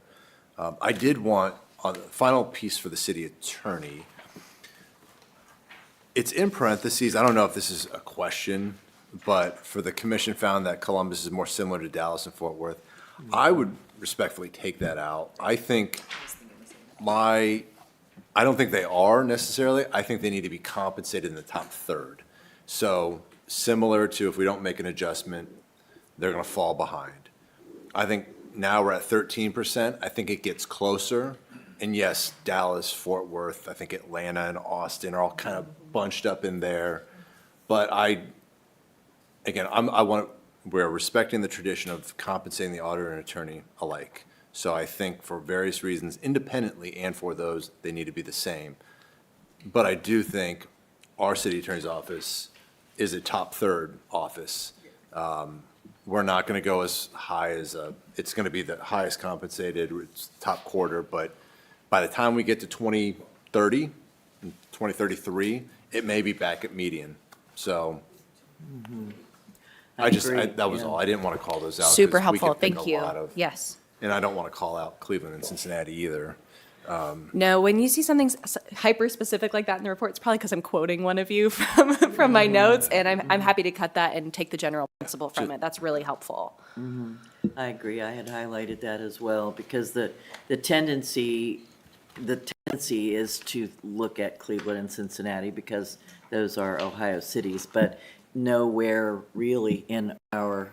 Speaker 1: I did want, on the final piece for the city attorney, it's in parentheses, I don't know if this is a question, but for the commission found that Columbus is more similar to Dallas and Fort Worth. I would respectfully take that out. I don't think they are necessarily. I think they need to be compensated in the top third. So similar to if we don't make an adjustment, they're gonna fall behind. I think now we're at 13%. I think it gets closer. And yes, Dallas, Fort Worth, I think Atlanta and Austin are all kind of bunched up in there. But we're respecting the tradition of compensating the auditor and attorney alike. So I think for various reasons, independently and for those, they need to be the same. But I do think our city attorney's office is a top third office. We're not going to go as high as, it's going to be the highest compensated, it's top quarter, but by the time we get to 2030, 2033, it may be back at median. So
Speaker 5: agree,
Speaker 1: that was
Speaker 5: yeah.
Speaker 1: all. I didn't want to call those out. 'cause
Speaker 2: Super
Speaker 1: we
Speaker 2: helpful,
Speaker 1: could pick
Speaker 2: thank
Speaker 1: a
Speaker 2: you.
Speaker 1: lot of-
Speaker 2: Yes.
Speaker 1: And I don't want to call out Cleveland and Cincinnati either.
Speaker 2: No, when you see something hyper-specific like that in the report, it's probably because I'm quoting one of you from my notes, and I'm happy to cut that and take the general principle from it. That's really helpful.
Speaker 5: I agree. I had highlighted that as well, because the tendency is to look at Cleveland and Cincinnati because those are Ohio cities, but nowhere really in our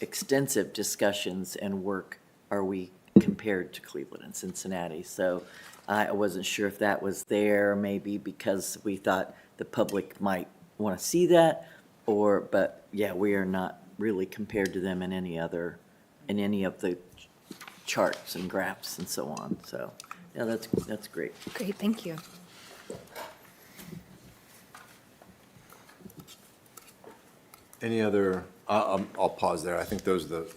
Speaker 5: extensive discussions and work are we compared to Cleveland and Cincinnati. So I wasn't sure if that was there, maybe because we thought the public might want to see that, but yeah, we are not really compared to them in any of the charts and graphs and so on. So, yeah, that's great.
Speaker 2: Great, thank you.
Speaker 1: Any other, I'll pause there. I think those are the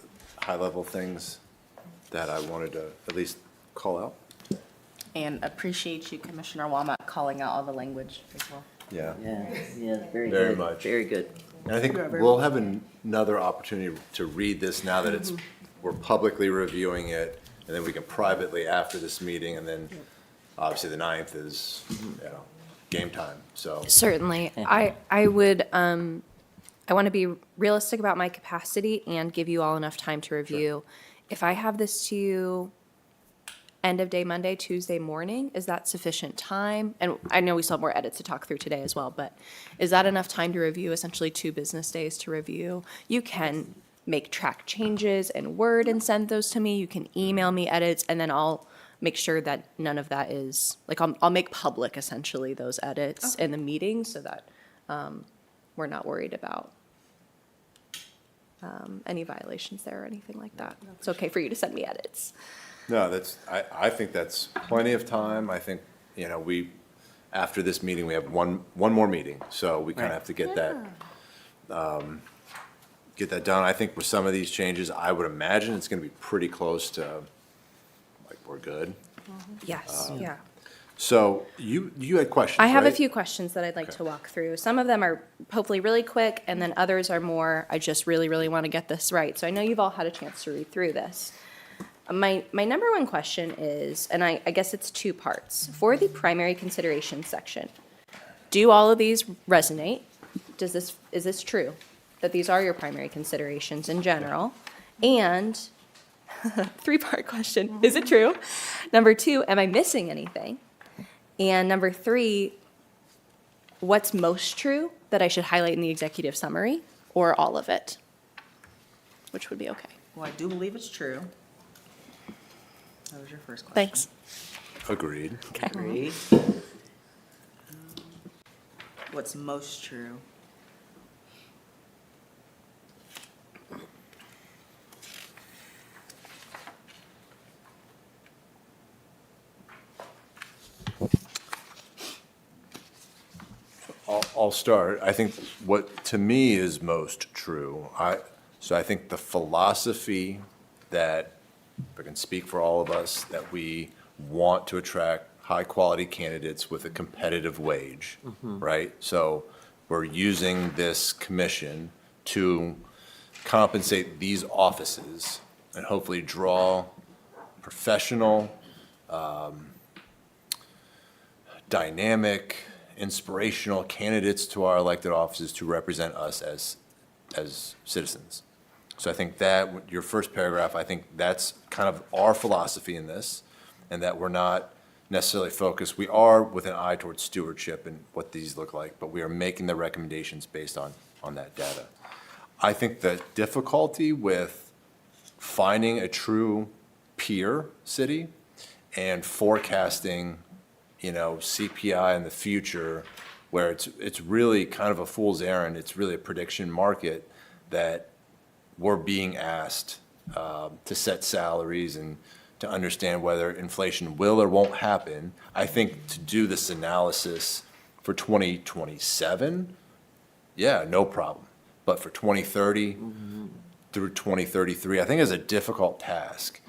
Speaker 1: high-level things that I wanted to at least call out.
Speaker 3: And appreciate you, Commissioner Walmart, calling out all the language as well.
Speaker 1: Yeah.
Speaker 5: Yeah, very good.
Speaker 1: Very much.
Speaker 5: Very good.
Speaker 1: And I think we'll have another opportunity to read this now that we're publicly reviewing it, and then we can privately after this meeting, and then obviously the 9th is, game time, so.
Speaker 2: Certainly. I would, I want to be realistic about my capacity and give you all enough time to review. If I have this to you end of day Monday, Tuesday morning, is that sufficient time? And I know we still have more edits to talk through today as well, but is that enough time to review, essentially 2 business days to review? You can make track changes in Word and send those to me. You can email me edits, and then I'll make sure that none of that is, like, I'll make public essentially those edits in the meeting so that we're not worried about any violations there or anything like that. It's okay for you to send me edits.
Speaker 1: No, I think that's plenty of time. I think, after this meeting, we have one more meeting, so we kind of
Speaker 5: Right.
Speaker 1: have to get that done. I think with some of these changes, I would imagine it's gonna be pretty close to, like, we're good.
Speaker 6: Yes, yeah.
Speaker 1: So you had questions,
Speaker 2: I have a
Speaker 1: right?
Speaker 2: few questions that I'd like
Speaker 1: Okay.
Speaker 2: to walk through. Some of them are hopefully really quick, and then others are more, I just really, really want to get this right. So I know you've all had a chance to read through this. My number one question is, and I guess it's two parts. For the primary consideration section, do all of these resonate? Is this true? That these are your primary considerations in general? And, three-part question, is it true? Number two, am I missing anything? And number three, what's most true that I should highlight in the executive summary, or all of it? Which would be okay.
Speaker 3: Well, I do believe it's true. That was your first question.
Speaker 2: Thanks.
Speaker 1: Agreed.
Speaker 5: Agreed.
Speaker 3: What's most true?
Speaker 1: I'll start. I think what to me is most true, so I think the philosophy that, if I can speak for all of us, that we want to attract high-quality candidates with a competitive wage, right? So we're using this commission to compensate these offices and hopefully draw professional, dynamic, inspirational candidates to our elected offices to represent us as citizens. So I think that, your first paragraph, I think that's kind of our philosophy in this, and that we're not necessarily focused, we are with an eye towards stewardship and what these look like, but we are making the recommendations based on that data. I think the difficulty with finding a true peer city and forecasting, CPI in the future, where it's really kind of a fool's errand. It's really a prediction market that we're being asked to set salaries and to understand whether inflation will or won't happen. I think to do this analysis for 2027, yeah, no problem. But for 2030 through 2033, I think is a difficult task.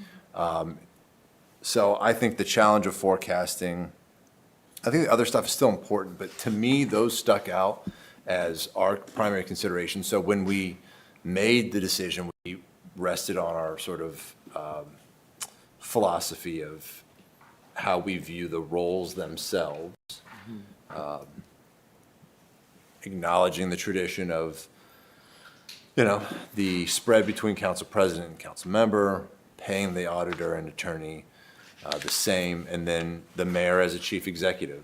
Speaker 1: So I think the challenge of forecasting, I think the other stuff is still important, but to me, those stuck out as our primary consideration. So when we made the decision, we rested on our sort of philosophy of how we view the roles themselves, acknowledging the tradition of, the spread between council president and council member, paying the auditor and attorney the same, and then the mayor as a chief executive.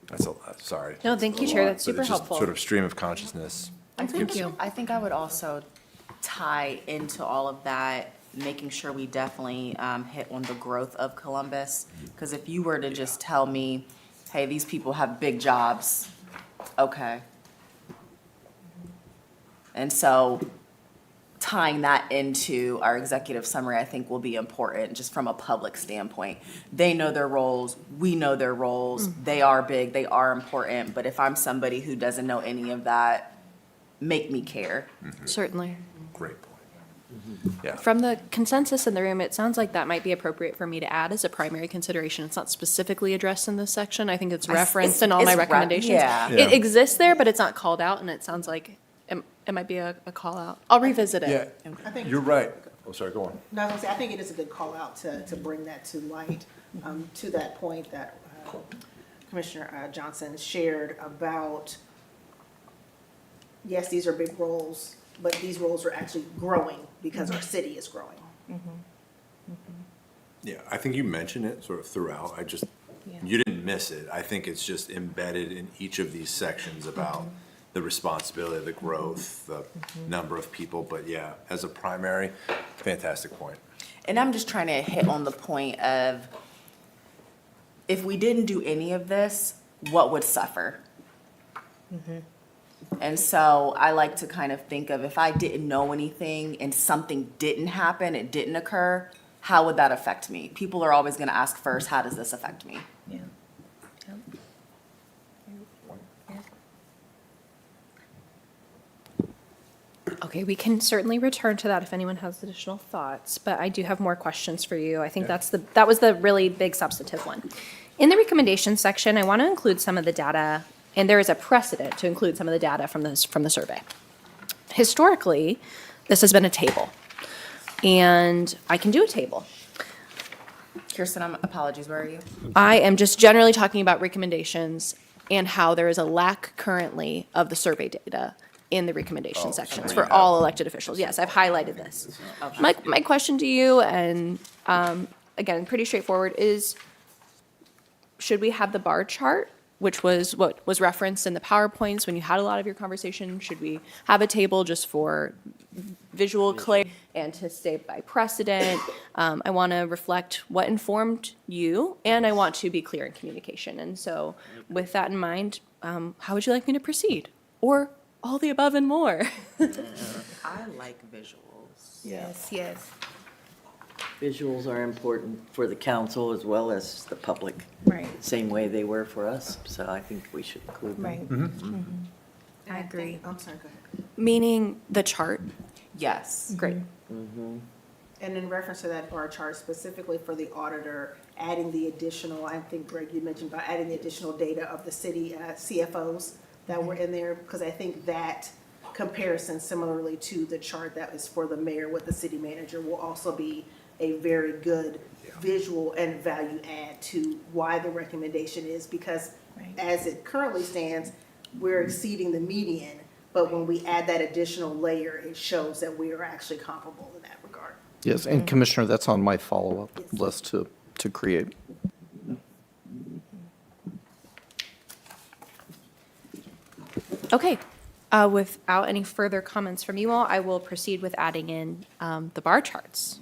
Speaker 1: That's a lot, sorry.
Speaker 2: No, thank you, Chair. That's
Speaker 1: But
Speaker 2: super
Speaker 1: it's just
Speaker 2: helpful.
Speaker 1: sort of stream of consciousness.
Speaker 3: I think I would also tie into all of that, making sure we definitely hit on the growth of Columbus. Because if you were to just tell me, hey, these people have big jobs, okay. And so tying that into our executive summary, I think will be important, just from a public standpoint. They know their roles, we know their roles, they are big, they are important, but if I'm somebody who doesn't know any of that, make me care.
Speaker 2: Certainly.
Speaker 1: Great point. Yeah.
Speaker 2: From the consensus in the room, it sounds like that might be appropriate for me to add as a primary consideration. It's not specifically addressed in this section. I think it's referenced in all my
Speaker 3: it's
Speaker 2: recommendations.
Speaker 3: yeah.
Speaker 1: Yeah.
Speaker 2: It exists there, but it's not called out, and it sounds like it might be a call out. I'll revisit
Speaker 1: Yeah,
Speaker 2: it.
Speaker 4: I think,
Speaker 1: you're right. Oh, sorry, go on.
Speaker 4: no, I was gonna say, I think it is a good call out to bring that to light, to that point that Commissioner Johnson shared about, yes, these are big roles, but these roles are actually growing because our city is growing.
Speaker 1: Yeah, I think you mentioned it sort of throughout. You didn't miss it. I think it's just embedded in each of these sections about the responsibility, the growth, the number of people. But yeah, as a primary, fantastic point.
Speaker 3: And I'm just trying to hit on the point of, if we didn't do any of this, what would suffer? And so I like to kind of think of, if I didn't know anything and something didn't happen, it didn't occur, how would that affect me? People are always gonna ask first, how does this affect me?
Speaker 6: Yeah.
Speaker 2: Okay, we can certainly return to that if anyone has additional thoughts, but I do have more questions for you. I think that was the really big substantive one. In the recommendations section, I want to include some of the data, and there is a precedent to include some of the data from the survey. Historically, this has been a table, and I can do a table.
Speaker 3: Kirsten, apologies, where are you?
Speaker 2: I am just generally talking about recommendations and how there is a lack currently of the survey data in the recommendation sections for all elected officials. Yes, I've highlighted this. My question to you, and again, pretty straightforward, is should we have the bar chart, which was what was referenced in the PowerPoints when you had a lot of your conversation? Should we have a table just for visual clarity and to stay by precedent? I want to reflect what informed you, and I want to be clear in communication. And so with that in mind, how would you like me to proceed? Or all the above and more?
Speaker 3: I like visuals.
Speaker 6: Yes, yes.
Speaker 5: Visuals are important for the council as well as the public.
Speaker 6: Right.
Speaker 5: Same way they were for us, so I think we should include them.
Speaker 6: Right. I agree.
Speaker 4: I'm sorry, go ahead.
Speaker 2: Meaning the chart.
Speaker 3: Yes.
Speaker 2: Great.
Speaker 4: And in reference to that bar chart specifically for the auditor, adding the additional, I think Greg, you mentioned about adding the additional data of the city CFOs that were in there, because I think that comparison similarly to the chart that is for the mayor with the city manager will also be a very good visual and value add to why the recommendation is, because
Speaker 6: Right.
Speaker 4: as it currently stands, we're exceeding the median, but when we add that additional layer, it shows that we are actually comparable in that regard.
Speaker 7: Yes, and Commissioner, that's on my follow-up list to create.
Speaker 2: Okay. Without any further comments from you all, I will proceed with adding in the bar charts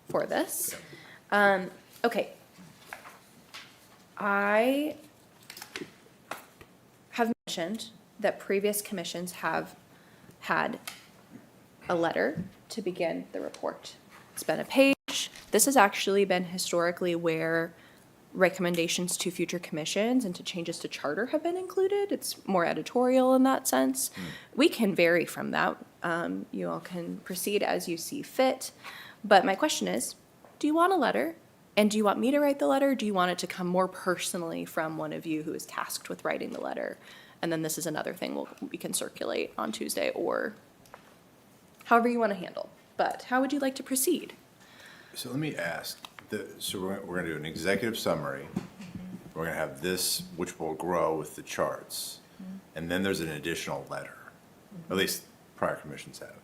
Speaker 2: for this. Okay. I have mentioned that previous commissions have had a letter to begin the report. It's been a page. This has actually been historically where recommendations to future commissions and to changes to charter have been included. It's more editorial in that sense. We can vary from that. You all can proceed as you see fit. But my question is, do you want a letter? And do you want me to write the letter? Do you want it to come more personally from one of you who is tasked with writing the letter? And then this is another thing we can circulate on Tuesday, or however you want to handle. But how would you like to proceed?
Speaker 1: So let me ask, so we're gonna do an executive summary. We're gonna have this, which will grow with the charts. And then there's an additional letter, at least prior commissions have.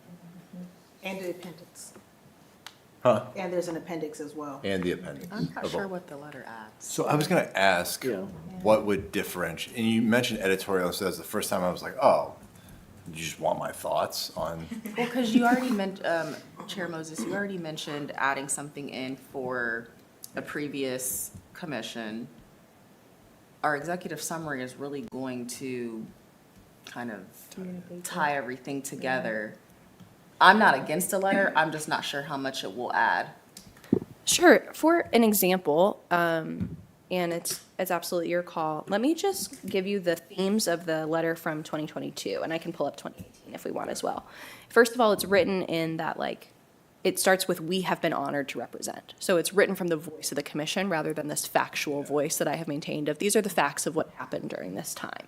Speaker 4: And the appendix.
Speaker 1: Huh?
Speaker 4: And there's an appendix as well.
Speaker 1: And the appendix.
Speaker 3: I'm not
Speaker 1: of
Speaker 3: sure
Speaker 1: all.
Speaker 3: what the letter adds.
Speaker 1: So I was gonna ask,
Speaker 5: Yeah.
Speaker 1: what would differentiate, and you mentioned editorial, so that's the first time I was like, oh, you just want my thoughts on,
Speaker 3: Well, because you already Chair Moses, you already mentioned adding something in for a previous commission. Our executive summary is really going to kind of tie everything together. I'm not against a letter, I'm just not sure how much it will add.
Speaker 2: Sure. For an example, and it's absolutely your call, let me just give you the themes of the letter from 2022, and I can pull up 2018 if we want as well. First of all, it's written in that, it starts with, "We have been honored to represent." So it's written from the voice of the commission rather than this factual voice that I have maintained of, these are the facts of what happened during this time.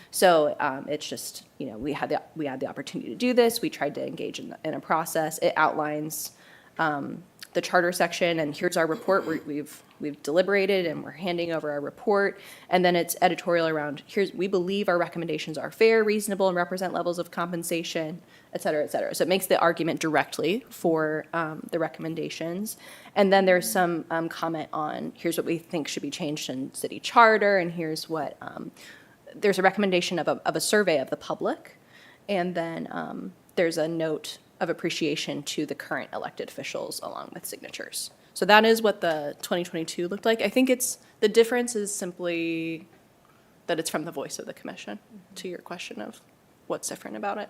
Speaker 2: So it's just, we had the opportunity to do this. We tried to engage in a process. It outlines the charter section, and here's our report. We've deliberated, and we're handing over our report. And then it's editorial around, we believe our recommendations are fair, reasonable, and represent levels of compensation, et cetera, et cetera. So it makes the argument directly for the recommendations. And then there's some comment on, here's what we think should be changed in city charter, and here's what, there's a recommendation of a survey of the public. And then there's a note of appreciation to the current elected officials along with signatures. So that is what the 2022 looked like. I think the difference is simply that it's from the voice of the commission, to your question of what's different about it.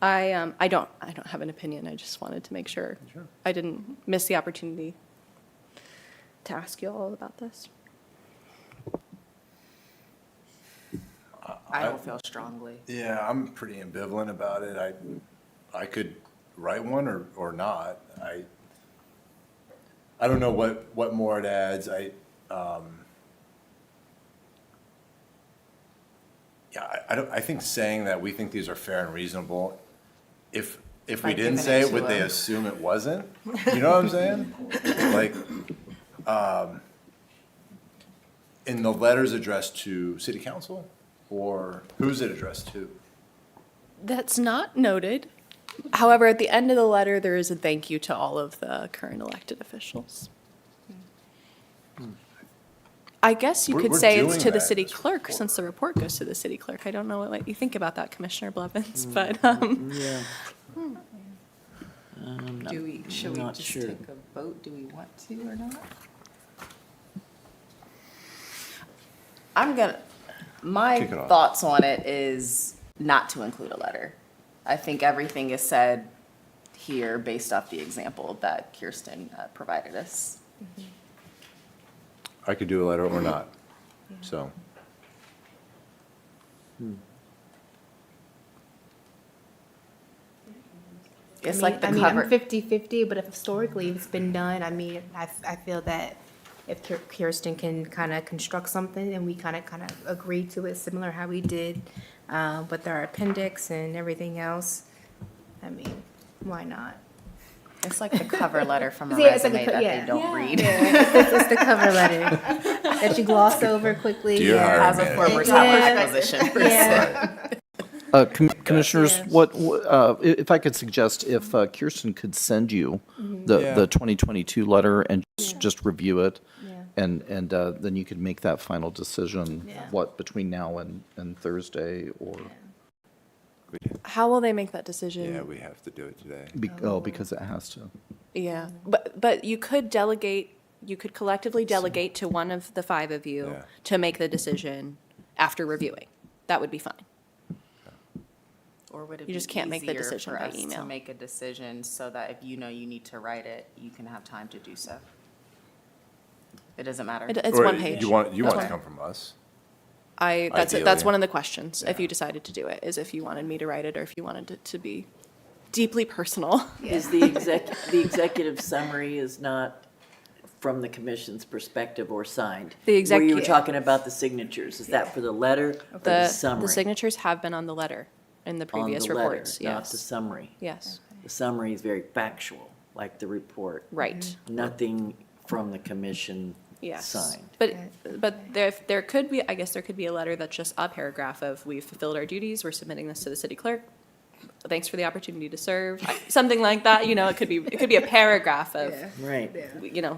Speaker 2: I don't have an opinion. I just wanted to make sure I didn't miss the opportunity to ask you all about this.
Speaker 3: I don't feel strongly.
Speaker 1: yeah, I'm pretty ambivalent about it. I could write one or not. I don't know what more it adds. I think saying that we think these are fair and reasonable, if we
Speaker 3: By
Speaker 1: didn't
Speaker 3: giving
Speaker 1: say
Speaker 3: it
Speaker 1: it,
Speaker 3: to
Speaker 1: would they
Speaker 3: them.
Speaker 1: assume it wasn't? You know what I'm saying? Like, in the letters addressed to city council, or who's it addressed to?
Speaker 2: That's not noted. However, at the end of the letter, there is a thank you to all of the current elected officials. I guess you
Speaker 1: We're-
Speaker 2: could
Speaker 1: we're
Speaker 2: say it's
Speaker 1: doing
Speaker 2: to the
Speaker 1: that in
Speaker 2: city
Speaker 1: this
Speaker 2: clerk,
Speaker 1: report.
Speaker 2: since the report goes to the city clerk. I don't know what you think about that, Commissioner Blevins, but,
Speaker 5: Yeah.
Speaker 3: Should we
Speaker 5: not
Speaker 3: just
Speaker 5: sure.
Speaker 3: take a vote? Do we want to or not? My
Speaker 1: Kick it off.
Speaker 3: thoughts on it is not to include a letter. I think everything is said here based off the example that Kirsten provided us.
Speaker 1: I could do a letter or not, so.
Speaker 3: It's like the
Speaker 6: I'm
Speaker 3: cover.
Speaker 6: 50-50, but if historically it's been done, I mean, I feel that if Kirsten can kind of construct something and we kind of agree to it, similar how we did with our appendix and everything else, I mean, why not?
Speaker 3: It's like the cover letter from a
Speaker 6: Yeah, it's like
Speaker 3: resume
Speaker 6: a
Speaker 3: that
Speaker 6: yeah.
Speaker 3: they don't read.
Speaker 6: It's the cover letter that you gloss over quickly.
Speaker 1: Dear
Speaker 6: yeah.
Speaker 3: As a
Speaker 1: hiring
Speaker 3: former
Speaker 1: manager.
Speaker 3: talent
Speaker 6: Yeah.
Speaker 3: acquisition person.
Speaker 6: Yeah.
Speaker 7: Commissioners,
Speaker 6: Yeah.
Speaker 7: if I could suggest, if Kirsten could send you the 2022 letter and just review it,
Speaker 6: Yeah.
Speaker 7: and then you could make that final decision,
Speaker 6: Yeah.
Speaker 7: between now and Thursday, or,
Speaker 2: how will they make that decision?
Speaker 1: Yeah, we have to do it today.
Speaker 7: because it has to.
Speaker 2: Yeah, but you could delegate, you could collectively delegate to one of the five of you
Speaker 1: Yeah.
Speaker 2: to make the decision after reviewing. That would be fine.
Speaker 3: Or would it
Speaker 2: You just
Speaker 3: be
Speaker 2: can't make the
Speaker 3: easier
Speaker 2: decision
Speaker 3: for
Speaker 2: by
Speaker 3: us to
Speaker 2: email.
Speaker 3: make a decision so that if you know you need to write it, you can have time to do so? It doesn't matter.
Speaker 2: It's
Speaker 1: Or
Speaker 2: one page.
Speaker 1: You want it
Speaker 2: That's
Speaker 1: to
Speaker 2: one.
Speaker 1: come from us?
Speaker 2: That's
Speaker 1: Ideally.
Speaker 2: one of the questions, if
Speaker 1: Yeah.
Speaker 2: you decided to do it, is if you wanted me to write it or if you wanted it to be deeply personal.
Speaker 5: Is the the executive summary is not from the commission's perspective or signed?
Speaker 2: The
Speaker 5: Where you were
Speaker 2: execu-
Speaker 5: talking about the signatures, is that for the letter or the
Speaker 2: The
Speaker 5: summary?
Speaker 2: signatures have been on the letter in the
Speaker 5: On
Speaker 2: previous
Speaker 5: the letter,
Speaker 2: reports,
Speaker 5: not the
Speaker 2: yes.
Speaker 5: summary.
Speaker 2: Yes,
Speaker 5: The summary is very factual, like the report.
Speaker 2: right,
Speaker 5: Nothing from the commission
Speaker 2: yes.
Speaker 5: signed.
Speaker 2: But there could be, I guess there could be a letter that's just a paragraph of, we've fulfilled our duties, we're submitting this to the city clerk. Thanks for the opportunity to serve, something like that, it could be a paragraph of,
Speaker 5: Right.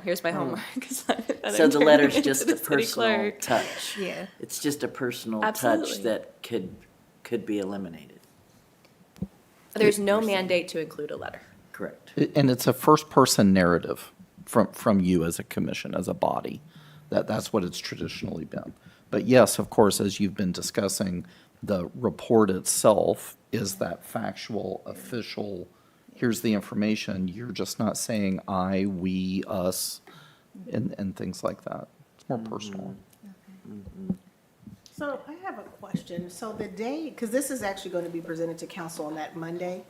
Speaker 2: here's my homework.
Speaker 5: So the letter's just a personal touch.
Speaker 6: Yeah.
Speaker 5: It's just a personal touch
Speaker 2: Absolutely.
Speaker 5: that could be eliminated.
Speaker 2: There's no mandate to include a letter.
Speaker 7: Correct. And it's a first-person narrative from you as a commission, as a body. That's what it's traditionally been. But yes, of course, as you've been discussing, the report itself is that factual, official, here's the information. You're just not saying I, we, us, and things like that. It's more personal.
Speaker 4: So I have a question. So the day, because this is actually going to be presented to council on that Monday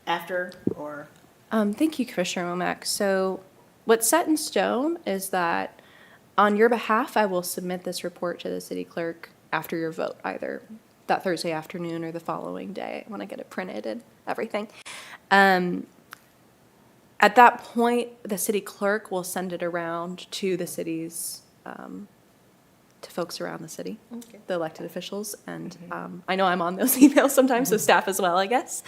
Speaker 4: after, or?
Speaker 2: Thank you, Commissioner Womack. So what's set in stone is that on your behalf, I will submit this report to the city clerk after your vote, either that Thursday afternoon or the following day when I get it printed and everything. At that point, the city clerk will send it around to the city's, to folks around the city, the elected officials. And I know I'm on those emails sometimes, so staff as well, I guess.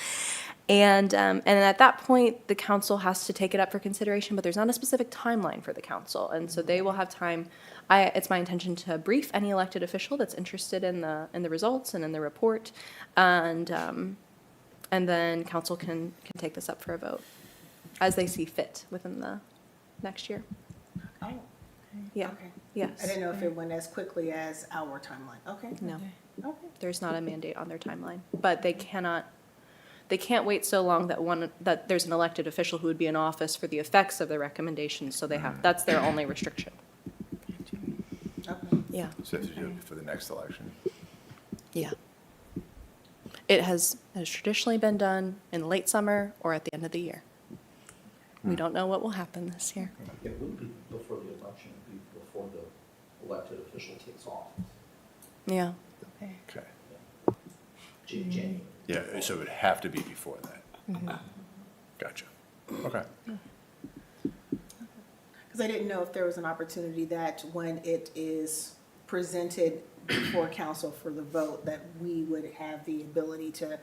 Speaker 2: And at that point, the council has to take it up for consideration, but there's not a specific timeline for the council. And so they will have time. It's my intention to brief any elected official that's interested in the results and in the report. And then council can take this up for a vote as they see fit within the next year.
Speaker 4: Oh,
Speaker 2: Yeah,
Speaker 4: okay.
Speaker 2: yes.
Speaker 4: I didn't know if it went as quickly as our timeline. Okay.
Speaker 2: No,
Speaker 4: Okay.
Speaker 2: there's not a mandate on their timeline, but they can't wait so long that there's an elected official who would be in office for the effects of the recommendations, so that's their only restriction.
Speaker 4: Okay.
Speaker 2: Yeah,
Speaker 1: So have to do it for the next election.
Speaker 2: yeah. It has traditionally been done in late summer or at the end of the year. We don't know what will happen this year.
Speaker 7: It wouldn't be before the election, it'd be before the elected official takes off.
Speaker 2: Yeah.
Speaker 1: Okay.
Speaker 7: January.
Speaker 1: Yeah, so it would have to be before that. Gotcha. Okay.
Speaker 4: Because I didn't know if there was an opportunity that when it is presented before council for the vote, that we would have the ability to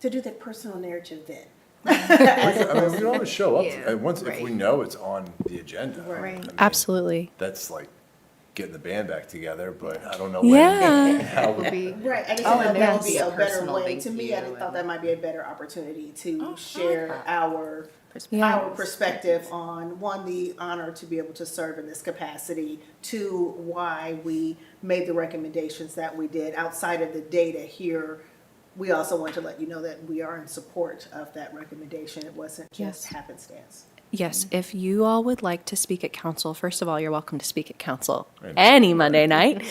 Speaker 4: do the personal narrative then.
Speaker 1: I mean, we can always show up, once, if we know it's on the agenda.
Speaker 4: Right.
Speaker 1: I mean,
Speaker 2: Absolutely.
Speaker 1: That's like getting the band back together, but I don't know
Speaker 2: Yeah.
Speaker 1: when, how,
Speaker 4: Right, I just
Speaker 3: Oh,
Speaker 4: thought
Speaker 3: and
Speaker 4: that would be
Speaker 3: yes.
Speaker 4: a better
Speaker 3: Personal
Speaker 4: way,
Speaker 3: thank
Speaker 4: to me, I
Speaker 3: you
Speaker 4: thought that might be a better opportunity to
Speaker 3: I
Speaker 4: share
Speaker 3: like
Speaker 4: our
Speaker 2: Yeah.
Speaker 4: our perspective on, one, the honor to be able to serve in this capacity, two, why we made the recommendations that we did. Outside of the data here, we also want to let you know that we are in support of that recommendation. It wasn't just
Speaker 2: Yes.
Speaker 4: happenstance.
Speaker 2: Yes, if you all would like to speak at council, first of all, you're welcome to speak at council any Monday night.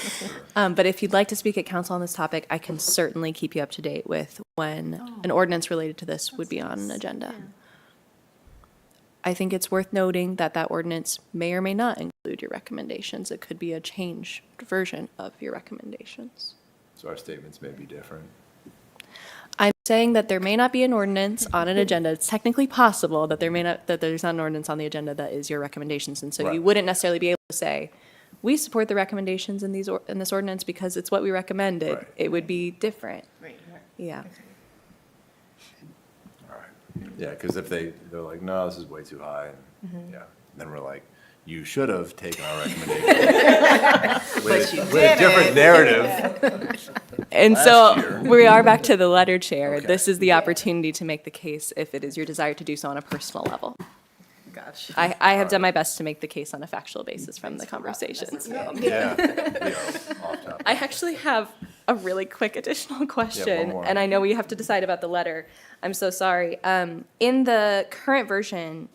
Speaker 2: But if you'd like to speak at council on this topic, I can certainly keep you up to date with when an ordinance related to this would be on an agenda. I think it's worth noting that that ordinance may or may not include your recommendations. It could be a changed version of your recommendations.
Speaker 1: so our statements may be different.
Speaker 2: I'm saying that there may not be an ordinance on an agenda. It's technically possible that there's not an ordinance on the agenda that is your recommendations. And so you
Speaker 1: Right.
Speaker 2: wouldn't necessarily be able to say, we support the recommendations in in this ordinance because it's what we recommended.
Speaker 1: Right.
Speaker 2: It would be different.
Speaker 4: Right.
Speaker 2: Yeah.
Speaker 1: All right. Yeah, because if they're like, no, this is way too high, and, yeah, then we're like, you should have taken our recommendation. With a different narrative.
Speaker 2: And so
Speaker 1: Last year.
Speaker 2: we are back to the letter chair.
Speaker 1: Okay.
Speaker 2: This is the opportunity to make the case if it is your desire to do so on a personal level.
Speaker 3: Gotcha.
Speaker 2: I have done my best to make the case on a factual basis from the conversations.
Speaker 1: Yeah, we are off topic.
Speaker 2: I actually have a really quick additional question,
Speaker 1: more.
Speaker 2: and I know we have to decide about the letter. I'm so sorry. In the current version,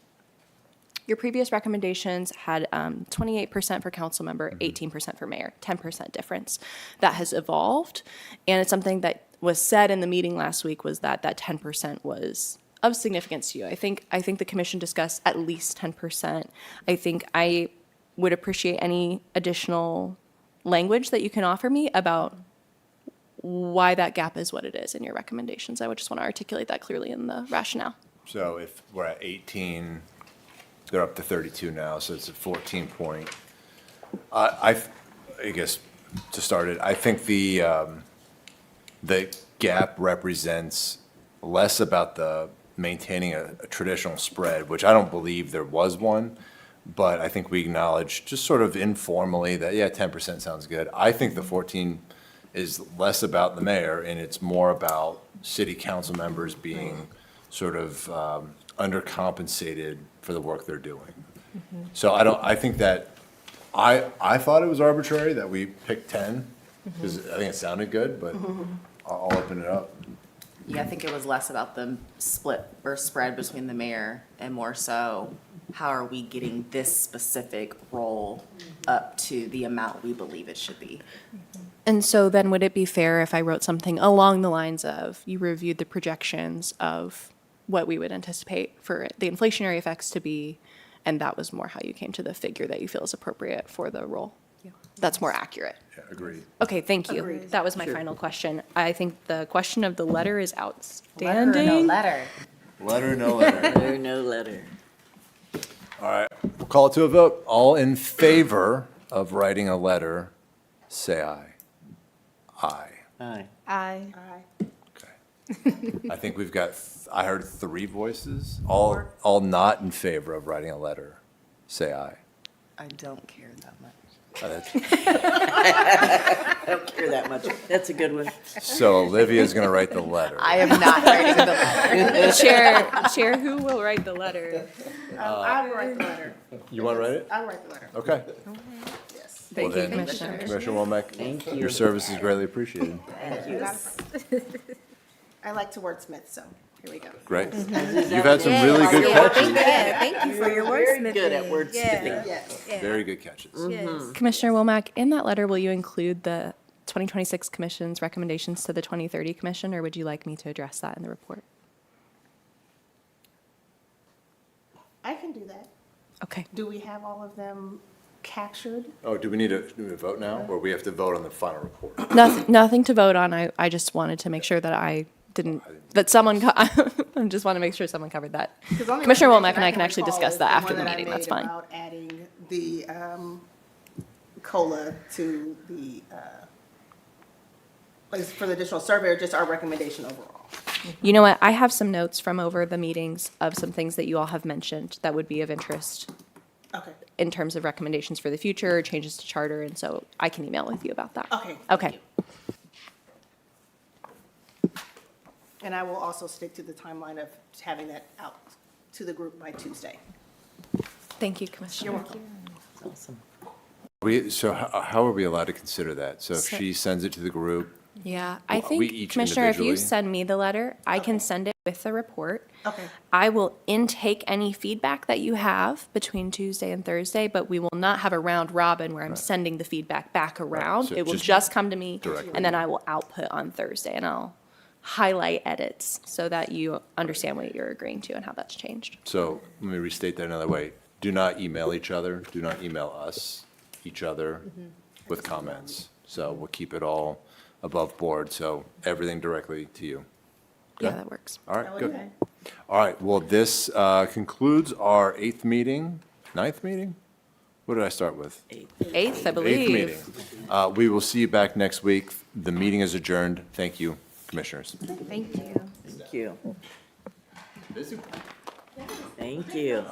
Speaker 2: your previous recommendations had 28% for council member, 18% for mayor, 10% difference. That has evolved, and it's something that was said in the meeting last week was that 10% was of significance to you. I think the commission discussed at least 10%. I think I would appreciate any additional language that you can offer me about why that gap is what it is in your recommendations. I would just want to articulate that clearly in the rationale.
Speaker 1: So if we're at 18, they're up to 32 now, so it's a 14 point. I guess to start it, I think the gap represents less about the maintaining a traditional spread, which I don't believe there was one, but I think we acknowledge just sort of informally that, yeah, 10% sounds good. I think the 14 is less about the mayor and it's more about city council members being sort of undercompensated for the work they're doing. So I think that, I thought it was arbitrary that we picked 10, because I think it sounded good, but I'll open it up.
Speaker 3: Yeah, I think it was less about the split or spread between the mayor and more so, how are we getting this specific role up to the amount we believe it should be?
Speaker 2: And so then would it be fair if I wrote something along the lines of, you reviewed the projections of what we would anticipate for the inflationary effects to be, and that was more how you came to the figure that you feel is appropriate for the role? That's more accurate.
Speaker 1: Yeah, agreed.
Speaker 2: Okay, thank you.
Speaker 4: Agreed.
Speaker 2: That was my final question. I think the question of the letter is
Speaker 3: Letter or no
Speaker 2: outstanding.
Speaker 3: letter?
Speaker 1: Letter, no letter.
Speaker 5: Letter, no letter.
Speaker 1: All right, we'll call it to a vote. All in favor of writing a letter, say aye. Aye.
Speaker 5: Aye.
Speaker 6: I
Speaker 1: Okay. I think we've got, I heard 3 voices. All not in favor of writing a letter, say aye.
Speaker 3: I don't care that much.
Speaker 5: I don't care that much. That's a good one.
Speaker 1: So Olivia's going to write the letter.
Speaker 3: I am not writing the letter.
Speaker 2: Chair, who will write the letter?
Speaker 4: I'll write the letter.
Speaker 1: You want to write it?
Speaker 4: I'll write the letter,
Speaker 1: Okay.
Speaker 4: yes.
Speaker 2: Thank
Speaker 1: Well
Speaker 2: you,
Speaker 1: then,
Speaker 2: Commissioner.
Speaker 1: Commissioner Womack, your service is greatly appreciated.
Speaker 4: I like to wordsmith, so here we go.
Speaker 1: Great. You've had some really good catches.
Speaker 6: Thank you for your wordsmithing.
Speaker 5: Good at wordsmithing.
Speaker 4: Yes.
Speaker 1: Very good catches.
Speaker 6: Yes.
Speaker 2: Commissioner Womack, in that letter, will you include the 2026 Commission's recommendations to the 2030 Commission, or would you like me to address that in the report?
Speaker 4: I can do that.
Speaker 2: Okay.
Speaker 4: Do we have all of them captured?
Speaker 1: Oh, do we need to vote now, or we have to vote on the final report?
Speaker 2: Nothing to vote on. I just wanted to make sure that I didn't, that someone, I just want to make sure someone covered that.
Speaker 4: 'Cause the only
Speaker 2: Commissioner Womack
Speaker 4: recommendation
Speaker 2: and I can actually
Speaker 4: recall
Speaker 2: discuss
Speaker 4: is
Speaker 2: that
Speaker 4: the
Speaker 2: after
Speaker 4: one
Speaker 2: the
Speaker 4: that I
Speaker 2: meeting. That's
Speaker 4: made
Speaker 2: fine.
Speaker 4: About adding the COLA to the, like, for the additional survey, or just our recommendation overall?
Speaker 2: You know what? I have some notes from over the meetings of some things that you all have mentioned that would be of interest
Speaker 4: Okay,
Speaker 2: in terms of recommendations for the future, changes to charter, and so I can email with you about that.
Speaker 4: okay. thank
Speaker 2: Okay.
Speaker 4: you. And I will also stick to the timeline of having that out to the group by Tuesday.
Speaker 2: Thank you, Commissioner.
Speaker 4: You're welcome.
Speaker 5: Awesome.
Speaker 1: So how are we allowed to consider that? So if
Speaker 2: So-
Speaker 1: she sends it to the group,
Speaker 2: Yeah, I
Speaker 1: We
Speaker 2: think,
Speaker 1: each
Speaker 2: Commissioner, if you
Speaker 1: individually?
Speaker 2: send me the letter, I can
Speaker 4: Okay.
Speaker 2: send it with the report.
Speaker 4: Okay.
Speaker 2: I will intake any feedback that you have between Tuesday and Thursday, but we will not have a round robin where I'm sending the feedback back around.
Speaker 1: so
Speaker 2: It will
Speaker 1: just
Speaker 2: just come to me,
Speaker 1: directly.
Speaker 2: and then I will output on Thursday, and I'll highlight edits so that you understand what you're agreeing to and how that's changed.
Speaker 1: so let me restate that another way. Do not email each other, do not email us, each other with comments. So we'll keep it all above board, so everything directly to you.
Speaker 2: Yeah,
Speaker 1: Okay.
Speaker 2: that works.
Speaker 1: All right, good. All right, well, this concludes our ninth meeting? What did I start with?
Speaker 2: Eighth, I
Speaker 1: Eighth
Speaker 2: believe.
Speaker 1: meeting. We will see you back next week. The meeting is adjourned. Thank you, Commissioners.
Speaker 6: Thank you.
Speaker 5: Thank you. Thank you.